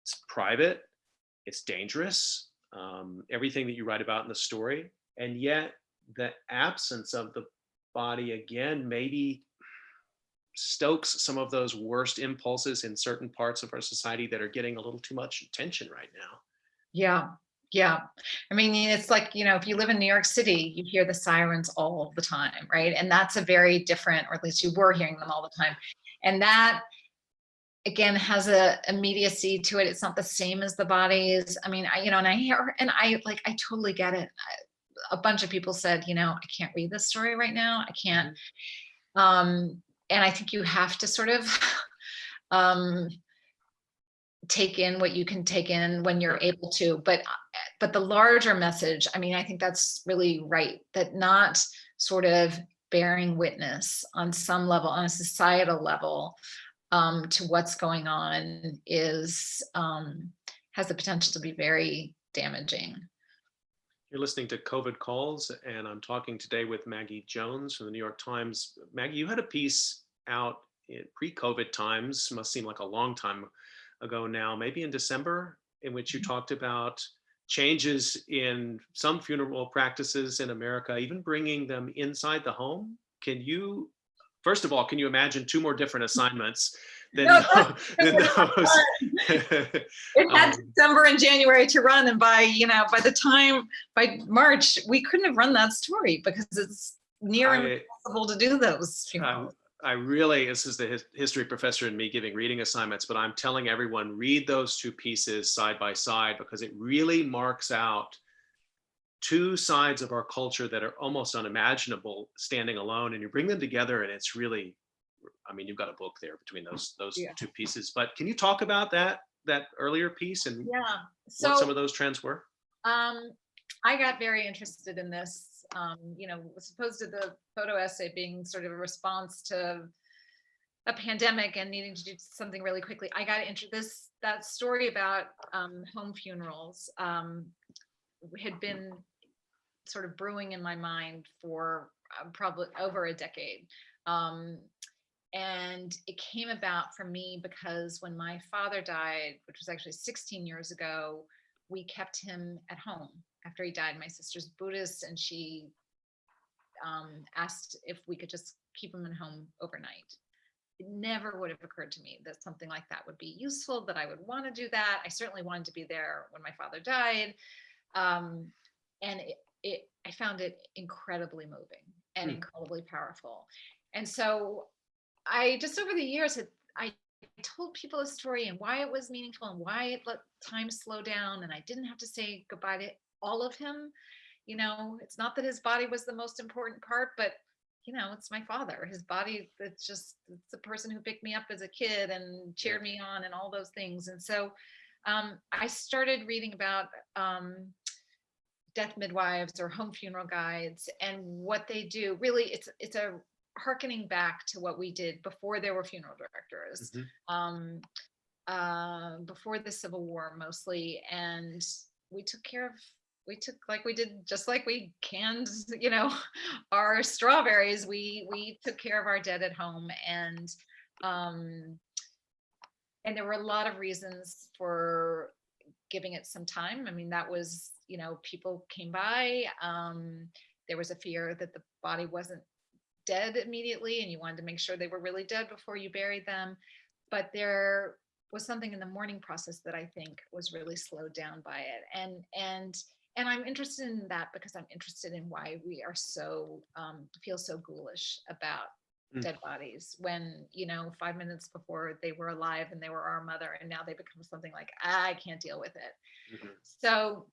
[SPEAKER 1] it's private, it's dangerous, everything that you write about in the story. And yet the absence of the body, again, maybe stokes some of those worst impulses in certain parts of our society that are getting a little too much attention right now.
[SPEAKER 2] Yeah. Yeah. I mean, it's like, if you live in New York City, you hear the sirens all the time, right? And that's a very different, or at least you were hearing them all the time. And that, again, has a immediacy to it. It's not the same as the bodies. I mean, I totally get it. A bunch of people said, I can't read this story right now. I can't. And I think you have to sort of take in what you can take in when you're able to. But the larger message, I mean, I think that's really right, that not sort of bearing witness on some level, on a societal level, to what's going on is has the potential to be very damaging.
[SPEAKER 1] You're listening to COVID Calls, and I'm talking today with Maggie Jones from the New York Times. Maggie, you had a piece out in pre-COVID times, must seem like a long time ago now, maybe in December, in which you talked about changes in some funeral practices in America, even bringing them inside the home. First of all, can you imagine two more different assignments than, than those?
[SPEAKER 2] It had December and January to run, and by March, we couldn't have run that story because it's near impossible to do those funerals.
[SPEAKER 1] This is the history professor in me giving reading assignments, but I'm telling everyone, read those two pieces side by side, because it really marks out two sides of our culture that are almost unimaginable standing alone, and you bring them together, and it's really, I mean, you've got a book there between those two pieces. But can you talk about that earlier piece and what some of those trends were?
[SPEAKER 2] I got very interested in this, as opposed to the photo essay being sort of a response to a pandemic and needing to do something really quickly. I got into that story about home funerals had been sort of brewing in my mind for probably over a decade. And it came about for me because when my father died, which was actually 16 years ago, we kept him at home after he died. My sister's Buddhist, and she asked if we could just keep him at home overnight. It never would have occurred to me that something like that would be useful, that I would want to do that. I certainly wanted to be there when my father died. And I found it incredibly moving and incredibly powerful. And so I just, over the years, I told people a story and why it was meaningful and why it let time slow down. And I didn't have to say goodbye to all of him. It's not that his body was the most important part, but it's my father. His body, it's the person who picked me up as a kid and cheered me on and all those things. And so I started reading about death midwives or home funeral guides and what they do. Really, it's a hearkening back to what we did before there were funeral directors,
[SPEAKER 1] Mhm.
[SPEAKER 2] before the Civil War mostly, and we took care of like we did, just like we canned, our strawberries. We took care of our dead at home, um, and there were a lot of reasons for giving it some time. I mean, that was, people came by. There was a fear that the body wasn't dead immediately, and you wanted to make sure they were really dead before you buried them. But there was something in the mourning process that I think was really slowed down by it. And I'm interested in that because I'm interested in why we are so feel so ghoulish about
[SPEAKER 1] Mm.
[SPEAKER 2] dead bodies when 5 minutes before they were alive and they were our mother, and now they become something like, I can't deal with it.
[SPEAKER 1] Mhm.
[SPEAKER 2] So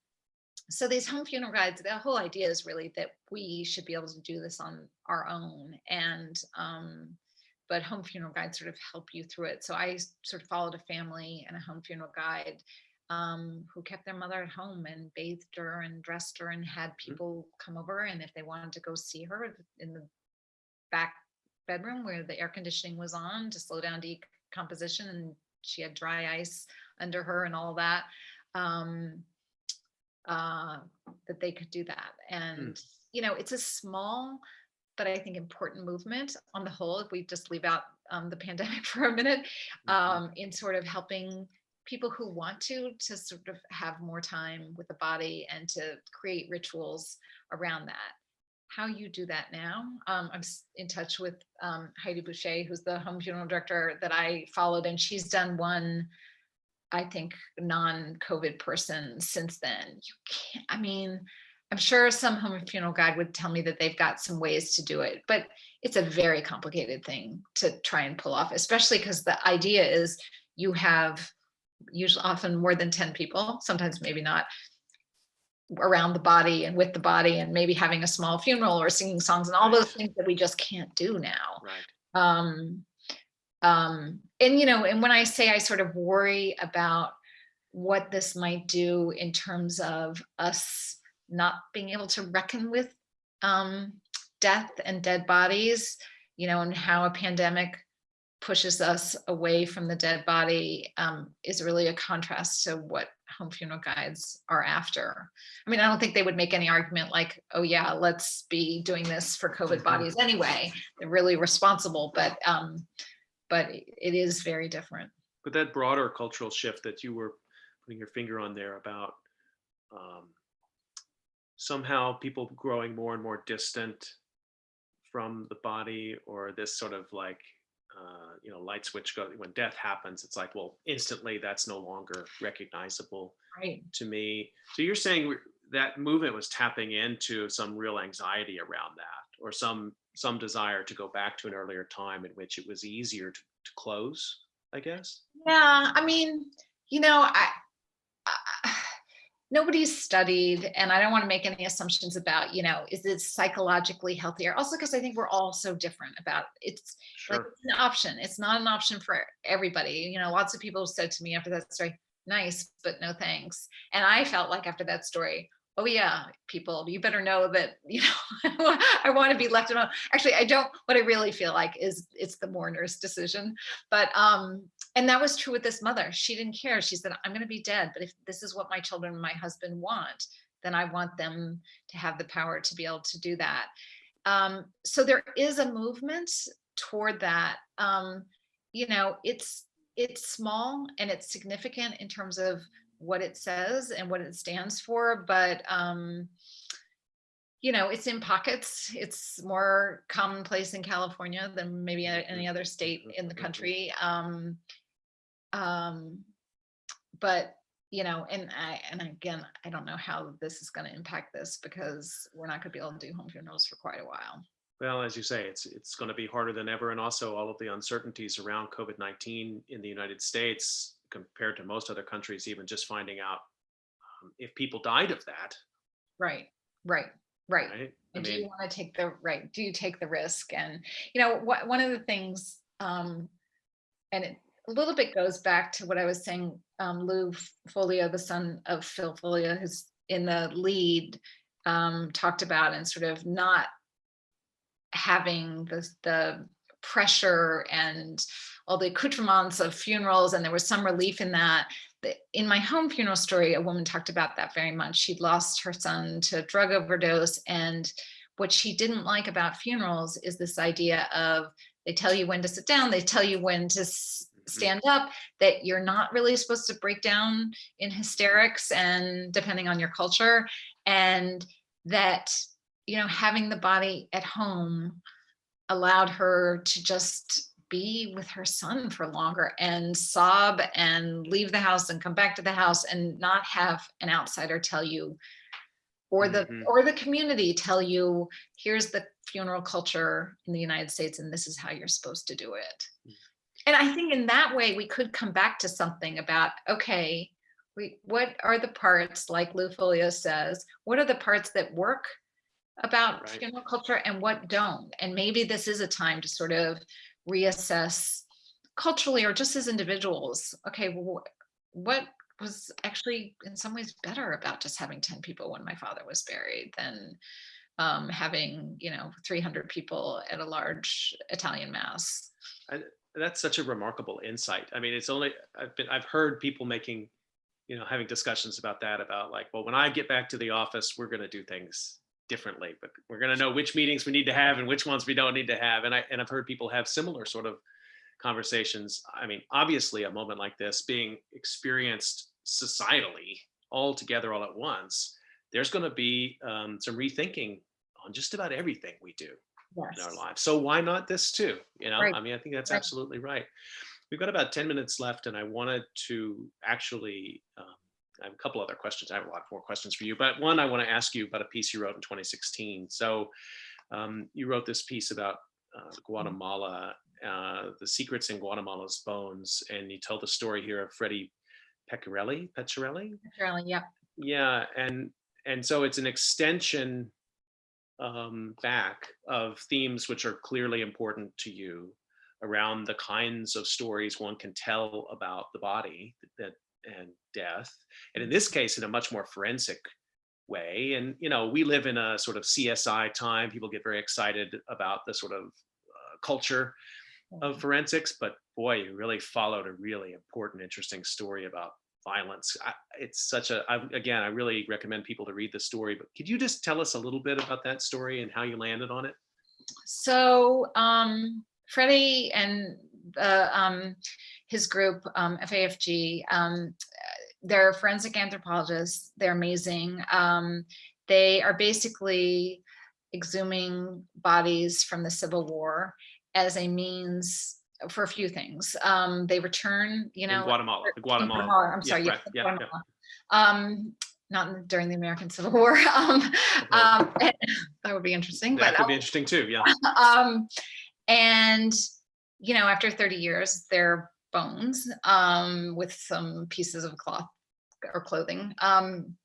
[SPEAKER 2] these home funeral guides, the whole idea is really that we should be able to do this on our own, and but home funeral guides sort of help you through it. So I sort of followed a family and a home funeral guide who kept their mother at home and bathed her and dressed her and had
[SPEAKER 1] Mhm.
[SPEAKER 2] people come over, and if they wanted to go see her in the back bedroom where the air conditioning was on to slow down decomposition, and she had dry ice under her and all that, um, that they could do that.
[SPEAKER 1] Mm.
[SPEAKER 2] And it's a small but I think important movement on the whole, if we just leave out the pandemic for a minute,
[SPEAKER 1] Mhm.
[SPEAKER 2] in sort of helping people who want to sort of have more time with the body and to create rituals around that. How you do that now? I'm in touch with Heidi Boucher, who's the home funeral director that I followed, and she's done one, I think, non-COVID person since then. You can't, I mean, I'm sure some home funeral guide would tell me that they've got some ways to do it, but it's a very complicated thing to try and pull off, especially because the idea is you have usually often more than 10 people, sometimes maybe not, around the body and with the body, and maybe having a small funeral or singing songs and all
[SPEAKER 1] Right.
[SPEAKER 2] those things that we just can't do now.
[SPEAKER 1] Right.
[SPEAKER 2] Um, and when I say I sort of worry about what this might do in terms of us not being able to reckon with um, death and dead bodies, and how a pandemic pushes us away from the dead body, is really a contrast to what home funeral guides are after. I mean, I don't think they would make any argument like, oh yeah, let's be doing this for COVID
[SPEAKER 1] Mhm.
[SPEAKER 2] bodies anyway. They're really responsible, but it is very different.
[SPEAKER 1] But that broader cultural shift that you were putting your finger on there about um, somehow people growing more and more distant from the body, or this sort of like light switch go when death happens, it's like, well, instantly that's no longer recognizable
[SPEAKER 2] Right.
[SPEAKER 1] to me. So you're saying that movement was tapping into some real anxiety around that, or some desire to go back to an earlier time in which it was easier to close, I guess.
[SPEAKER 2] Yeah, I mean, I nobody's studied, and I don't want to make any assumptions about, is it psychologically healthier? Also, because I think we're all so different about it's like
[SPEAKER 1] Sure.
[SPEAKER 2] it's an option. It's not an option for everybody. Lots of people said to me after that story, nice, but no thanks. And I felt like after that story, oh yeah, people, you better know that, I want to be left alone. Actually, I don't. What I really feel like is it's the mourner's decision. But and that was true with this mother. She didn't care. She said, I'm going to be dead, but if this is what my children and my husband want, then I want them to have the power to be able to do that. So there is a movement toward that. It's small and it's significant in terms of what it says and what it stands for, but it's in pockets. It's more commonplace in California than maybe any other state in the country. Um, but and again, I don't know how this is going to impact this because we're not going to be able to do home funerals for quite a while.
[SPEAKER 1] Well, as you say, it's going to be harder than ever, and also all of the uncertainties around COVID-19 in the United States compared to most other countries. Even just finding out if people died of that,
[SPEAKER 2] Right, right, right.
[SPEAKER 1] right? I
[SPEAKER 2] And do you
[SPEAKER 1] mean,
[SPEAKER 2] want to take the right? Do you take the risk? And one of the things, and it a little bit goes back to what I was saying. Lou Folio, the son of Phil Folio, who's in the lead, talked about and sort of not having the pressure and all the accoutrements of funerals, and there was some relief in that. In my home funeral story, a woman talked about that very much. She'd lost her son to a drug overdose, and what she didn't like about funerals is this idea of, they tell you when to sit down, they tell you when to stand up, that you're not really supposed to break down in hysterics, and depending on your culture, and that, having the body at home allowed her to just be with her son for longer and sob and leave the house and come back to the house, and not have an outsider tell you, or the community tell you, here's the funeral culture in the United States and this is how you're supposed to do it. And I think in that way we could come back to something about, okay, what are the parts, like Lou Folio says, what are the parts that work about funeral culture and what don't? And maybe this is a time to sort of reassess culturally, or just as individuals. Okay, well, what was actually in some ways better about just having 10 people when my father was buried than having 300 people at a large Italian mass?
[SPEAKER 1] That's such a remarkable insight. I mean, I've heard people making, having discussions about that, about like, well, when I get back to the office, we're going to do things differently, but we're going to know which meetings we need to have and which ones we don't need to have. And I've heard people have similar sort of conversations. I mean, obviously a moment like this being experienced societally all together all at once, there's going to be some rethinking on just about everything we do in our lives. So why not this too? I mean, I think that's absolutely right. We've got about 10 minutes left, and I wanted to actually, I have a couple other questions. I have a lot more questions for you, but one, I want to ask you about a piece you wrote in 2016. So you wrote this piece about Guatemala, the secrets in Guatemala's bones, and you tell the story here of Freddie Pecorelli.
[SPEAKER 2] Yeah.
[SPEAKER 1] Yeah, and so it's an extension back of themes which are clearly important to you around the kinds of stories one can tell about the body and death, and in this case in a much more forensic way. And we live in a sort of CSI time. People get very excited about the sort of culture of forensics, but boy, you really followed a really important, interesting story about violence. I really recommend people to read the story, but could you just tell us a little bit about that story and how you landed on it?
[SPEAKER 2] So Freddie and his group, FAFG, they're forensic anthropologists. They're amazing. They are basically exhuming bodies from the Civil War as a means for a few things. They return,
[SPEAKER 1] in Guatemala.
[SPEAKER 2] I'm sorry,
[SPEAKER 1] yeah, right.
[SPEAKER 2] Guatemala. Not during the American Civil War. That would be interesting.
[SPEAKER 1] That could be interesting too, yeah.
[SPEAKER 2] And after 30 years, their bones, with some pieces of cloth or clothing, and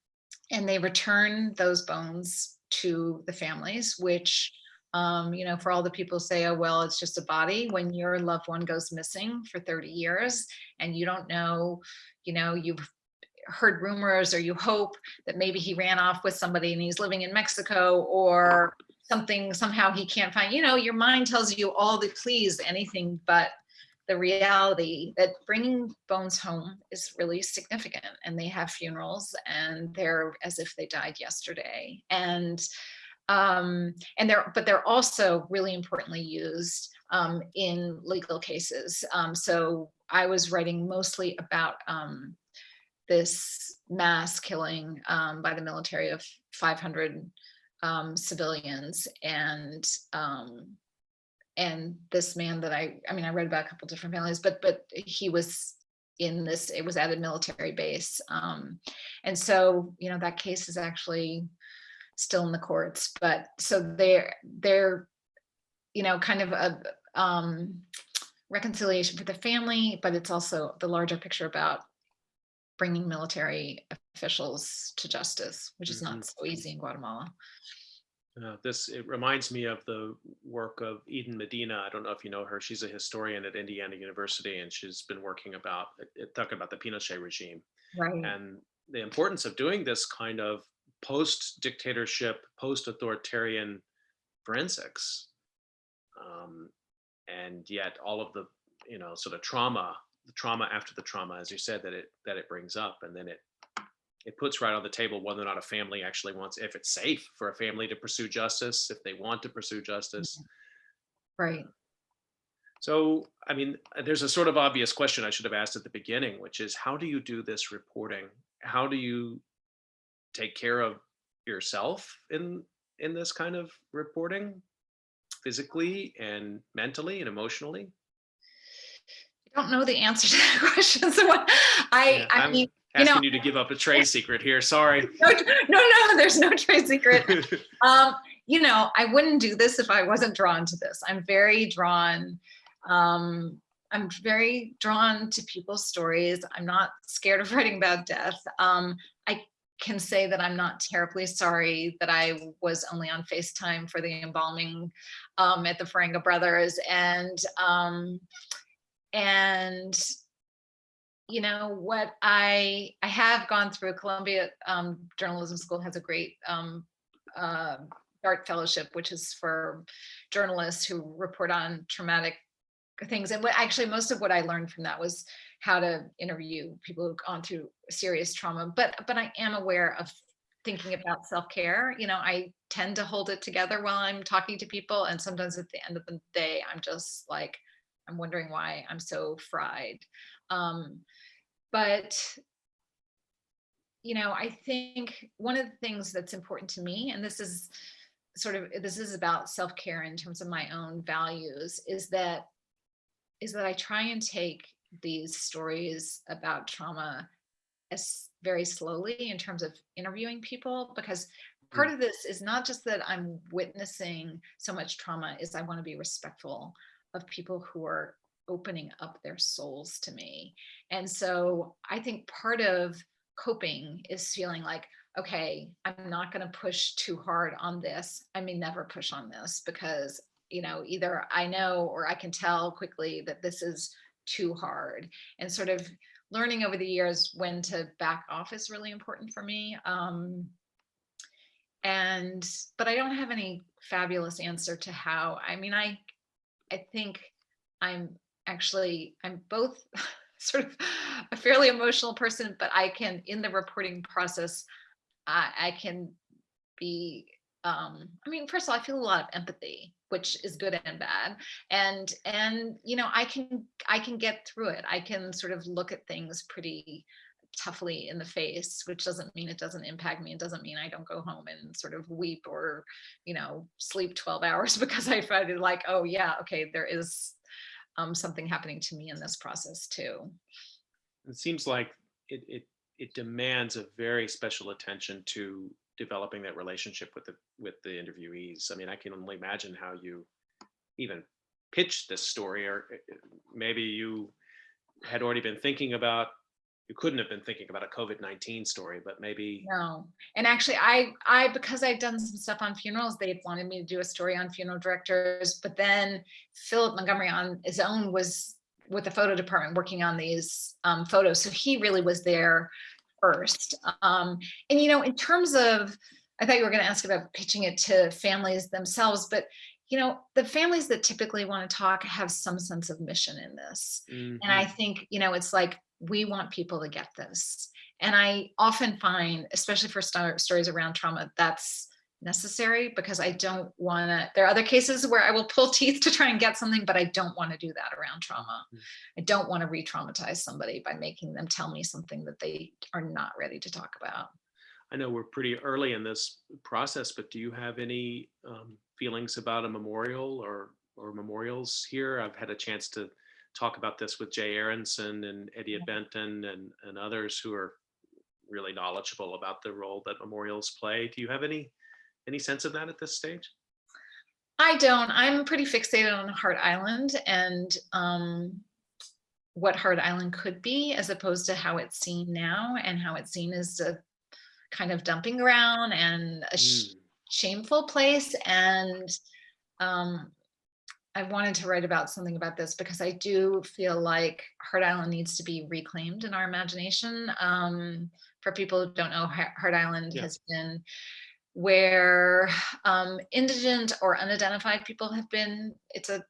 [SPEAKER 2] they return those bones to the families, which for all the people say, oh, well, it's just a body. When your loved one goes missing for 30 years and you don't know, you've heard rumors, or you hope that maybe he ran off with somebody and he's living in Mexico or something, somehow he can't find, your mind tells you all the please, anything but the reality that bringing bones home is really significant. And they have funerals and they're as if they died yesterday. And they're also really importantly used in legal cases. So I was writing mostly about this mass killing by the military of 500 civilians, and this man that I read about a couple different families, but he was in this. It was at a military base, and so that case is actually still in the courts. But so they're kind of a reconciliation for the family, but it's also the larger picture about bringing military officials to justice, which is not so easy in Guatemala.
[SPEAKER 1] It reminds me of the work of Eden Medina. I don't know if you know her. She's a historian at Indiana University, and she's been talking about the Pinochet regime,
[SPEAKER 2] right,
[SPEAKER 1] and the importance of doing this kind of post-dictatorship, post-authoritarian forensics and yet all of the, sort of trauma, the trauma after the trauma, as you said, that it brings up, and then it puts right on the table whether or not a family actually wants, if it's safe for a family to pursue justice, if they want to pursue justice.
[SPEAKER 2] Right.
[SPEAKER 1] So, I mean, there's a sort of obvious question I should have asked at the beginning, which is, how do you do this reporting? How do you take care of yourself in this kind of reporting, physically and mentally and emotionally?
[SPEAKER 2] I don't know the answer to that question. So
[SPEAKER 1] Yeah,
[SPEAKER 2] I
[SPEAKER 1] I'm
[SPEAKER 2] mean,
[SPEAKER 1] asking you to give up a trade secret here. Sorry.
[SPEAKER 2] no, there's no trade secret. I wouldn't do this if I wasn't drawn to this. I'm very drawn. I'm very drawn to people's stories. I'm not scared of writing about death. I can say that I'm not terribly sorry that I was only on FaceTime for the embalming at the Ferenga Brothers, and what I have gone through. Columbia Journalism School has a great art fellowship, which is for journalists who report on traumatic things. And actually most of what I learned from that was how to interview people who've gone through serious trauma. But I am aware of thinking about self-care. I tend to hold it together while I'm talking to people, and sometimes at the end of the day I'm just like, I'm wondering why I'm so fried. But I think one of the things that's important to me, and this is about self-care in terms of my own values, is that I try and take these stories about trauma as very slowly in terms of interviewing people, because part of this is not just that I'm witnessing so much trauma, is I want to be respectful of people who are opening up their souls to me. And so I think part of coping is feeling like, okay, I'm not going to push too hard on this. I may never push on this because, either I know or I can tell quickly that this is too hard, and sort of learning over the years when to back off is really important for me. But I don't have any fabulous answer to how. I mean, I think I'm both sort of a fairly emotional person, but I can, in the reporting process, I can be, first of all, I feel a lot of empathy, which is good and bad. And I can get through it. I can sort of look at things pretty toughly in the face, which doesn't mean it doesn't impact me. It doesn't mean I don't go home and sort of weep or, sleep 12 hours because I felt like, oh yeah, okay, there is something happening to me in this process too.
[SPEAKER 1] It seems like it demands a very special attention to developing that relationship with the interviewees. I mean, I can only imagine how you even pitched this story, or maybe you had already been thinking about. You couldn't have been thinking about a COVID-19 story, but maybe.
[SPEAKER 2] No. And actually, I because I've done some stuff on funerals, they wanted me to do a story on funeral directors, but then Philip Montgomery on his own was with the photo department working on these photos. So he really was there first. And, in terms of, I thought you were going to ask about pitching it to families themselves, but the families that typically want to talk have some sense of mission in this. And I think, it's like, we want people to get this. And I often find, especially for stories around trauma, that's necessary, because I don't want to, there are other cases where I will pull teeth to try and get something, but I don't want to do that around trauma. I don't want to re-traumatize somebody by making them tell me something that they are not ready to talk about.
[SPEAKER 1] I know we're pretty early in this process, but do you have any feelings about a memorial or memorials here? I've had a chance to talk about this with Jay Aronson and Eddie Benton and others who are really knowledgeable about the role that memorials play. Do you have any sense of that at this stage?
[SPEAKER 2] I don't. I'm pretty fixated on Hart Island and what Hart Island could be, as opposed to how it's seen now, and how it's seen as a kind of dumping ground and a shameful place. And I wanted to write about something about this because I do feel like Hart Island needs to be reclaimed in our imagination. For people who don't know, Hart Island has been where indigent or unidentified people have been. It's a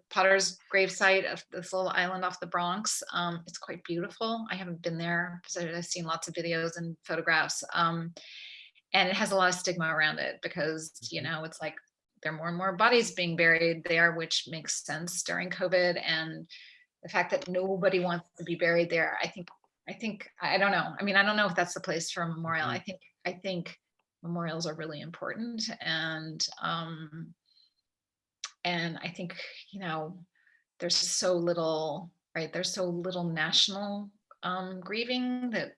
[SPEAKER 2] Potter's gravesite of this little island off the Bronx. It's quite beautiful. I haven't been there, so I've seen lots of videos and photographs. And it has a lot of stigma around it because, it's like there are more and more bodies being buried there, which makes sense during COVID. And the fact that nobody wants to be buried there, I think, I don't know. I mean, I don't know if that's the place for a memorial.
[SPEAKER 1] Mhm.
[SPEAKER 2] I think memorials are really important. And I think, there's so little, right? There's so little national grieving that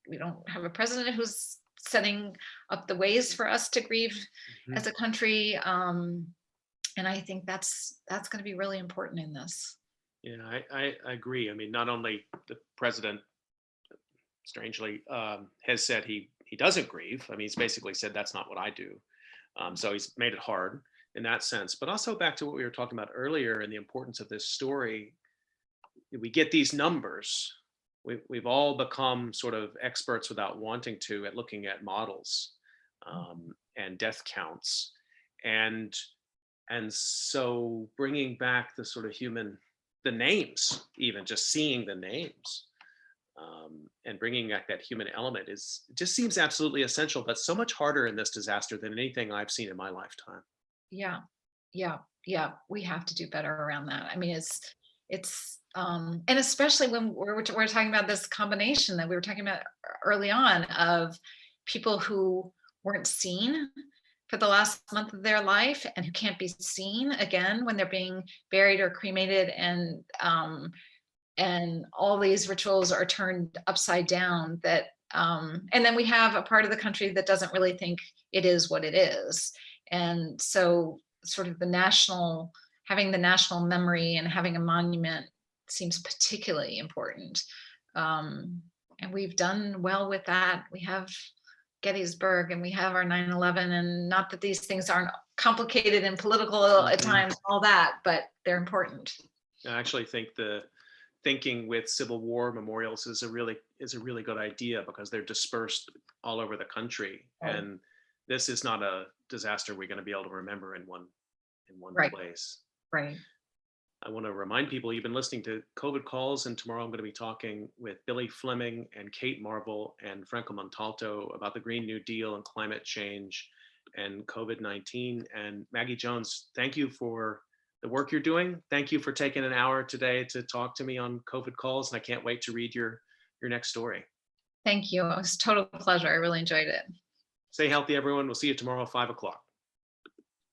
[SPEAKER 2] we don't have a president who's setting up the ways for us to grieve
[SPEAKER 1] Mhm.
[SPEAKER 2] as a country. And I think that's going to be really important in this.
[SPEAKER 1] Yeah, I agree. I mean, not only the president, strangely, has said he doesn't grieve. I mean, he's basically said that's not what I do. So he's made it hard in that sense. But also back to what we were talking about earlier and the importance of this story. We get these numbers. We've all become sort of experts without wanting to at looking at models and death counts, and so bringing back the sort of human, the names, even just seeing the names, and bringing back that human element is just seems absolutely essential, but so much harder in this disaster than anything I've seen in my lifetime.
[SPEAKER 2] Yeah, yeah, yeah. We have to do better around that. I mean, and especially when we're talking about this combination that we were talking about early on of people who weren't seen for the last month of their life and who can't be seen again when they're being buried or cremated, and all these rituals are turned upside down. And then we have a part of the country that doesn't really think it is what it is. And so sort of having the national memory and having a monument seems particularly important. And we've done well with that. We have Gettysburg and we have our 9/11, and not that these things aren't complicated and political at
[SPEAKER 1] Mhm.
[SPEAKER 2] times, all that, but they're important.
[SPEAKER 1] I actually think the thinking with Civil War memorials is a really good idea because they're dispersed all over the country,
[SPEAKER 2] Right.
[SPEAKER 1] and this is not a disaster we're going to be able to remember in one
[SPEAKER 2] Right.
[SPEAKER 1] place.
[SPEAKER 2] Right.
[SPEAKER 1] I want to remind people you've been listening to COVID Calls, and tomorrow I'm going to be talking with Billy Fleming and Kate Marvel and Franco Montalto about the Green New Deal and climate change and COVID-19. And Maggie Jones, thank you for the work you're doing. Thank you for taking an hour today to talk to me on COVID Calls, and I can't wait to read your next story.
[SPEAKER 2] Thank you. It was a total pleasure. I really enjoyed it.
[SPEAKER 1] Stay healthy, everyone. We'll see you tomorrow at 5 o'clock.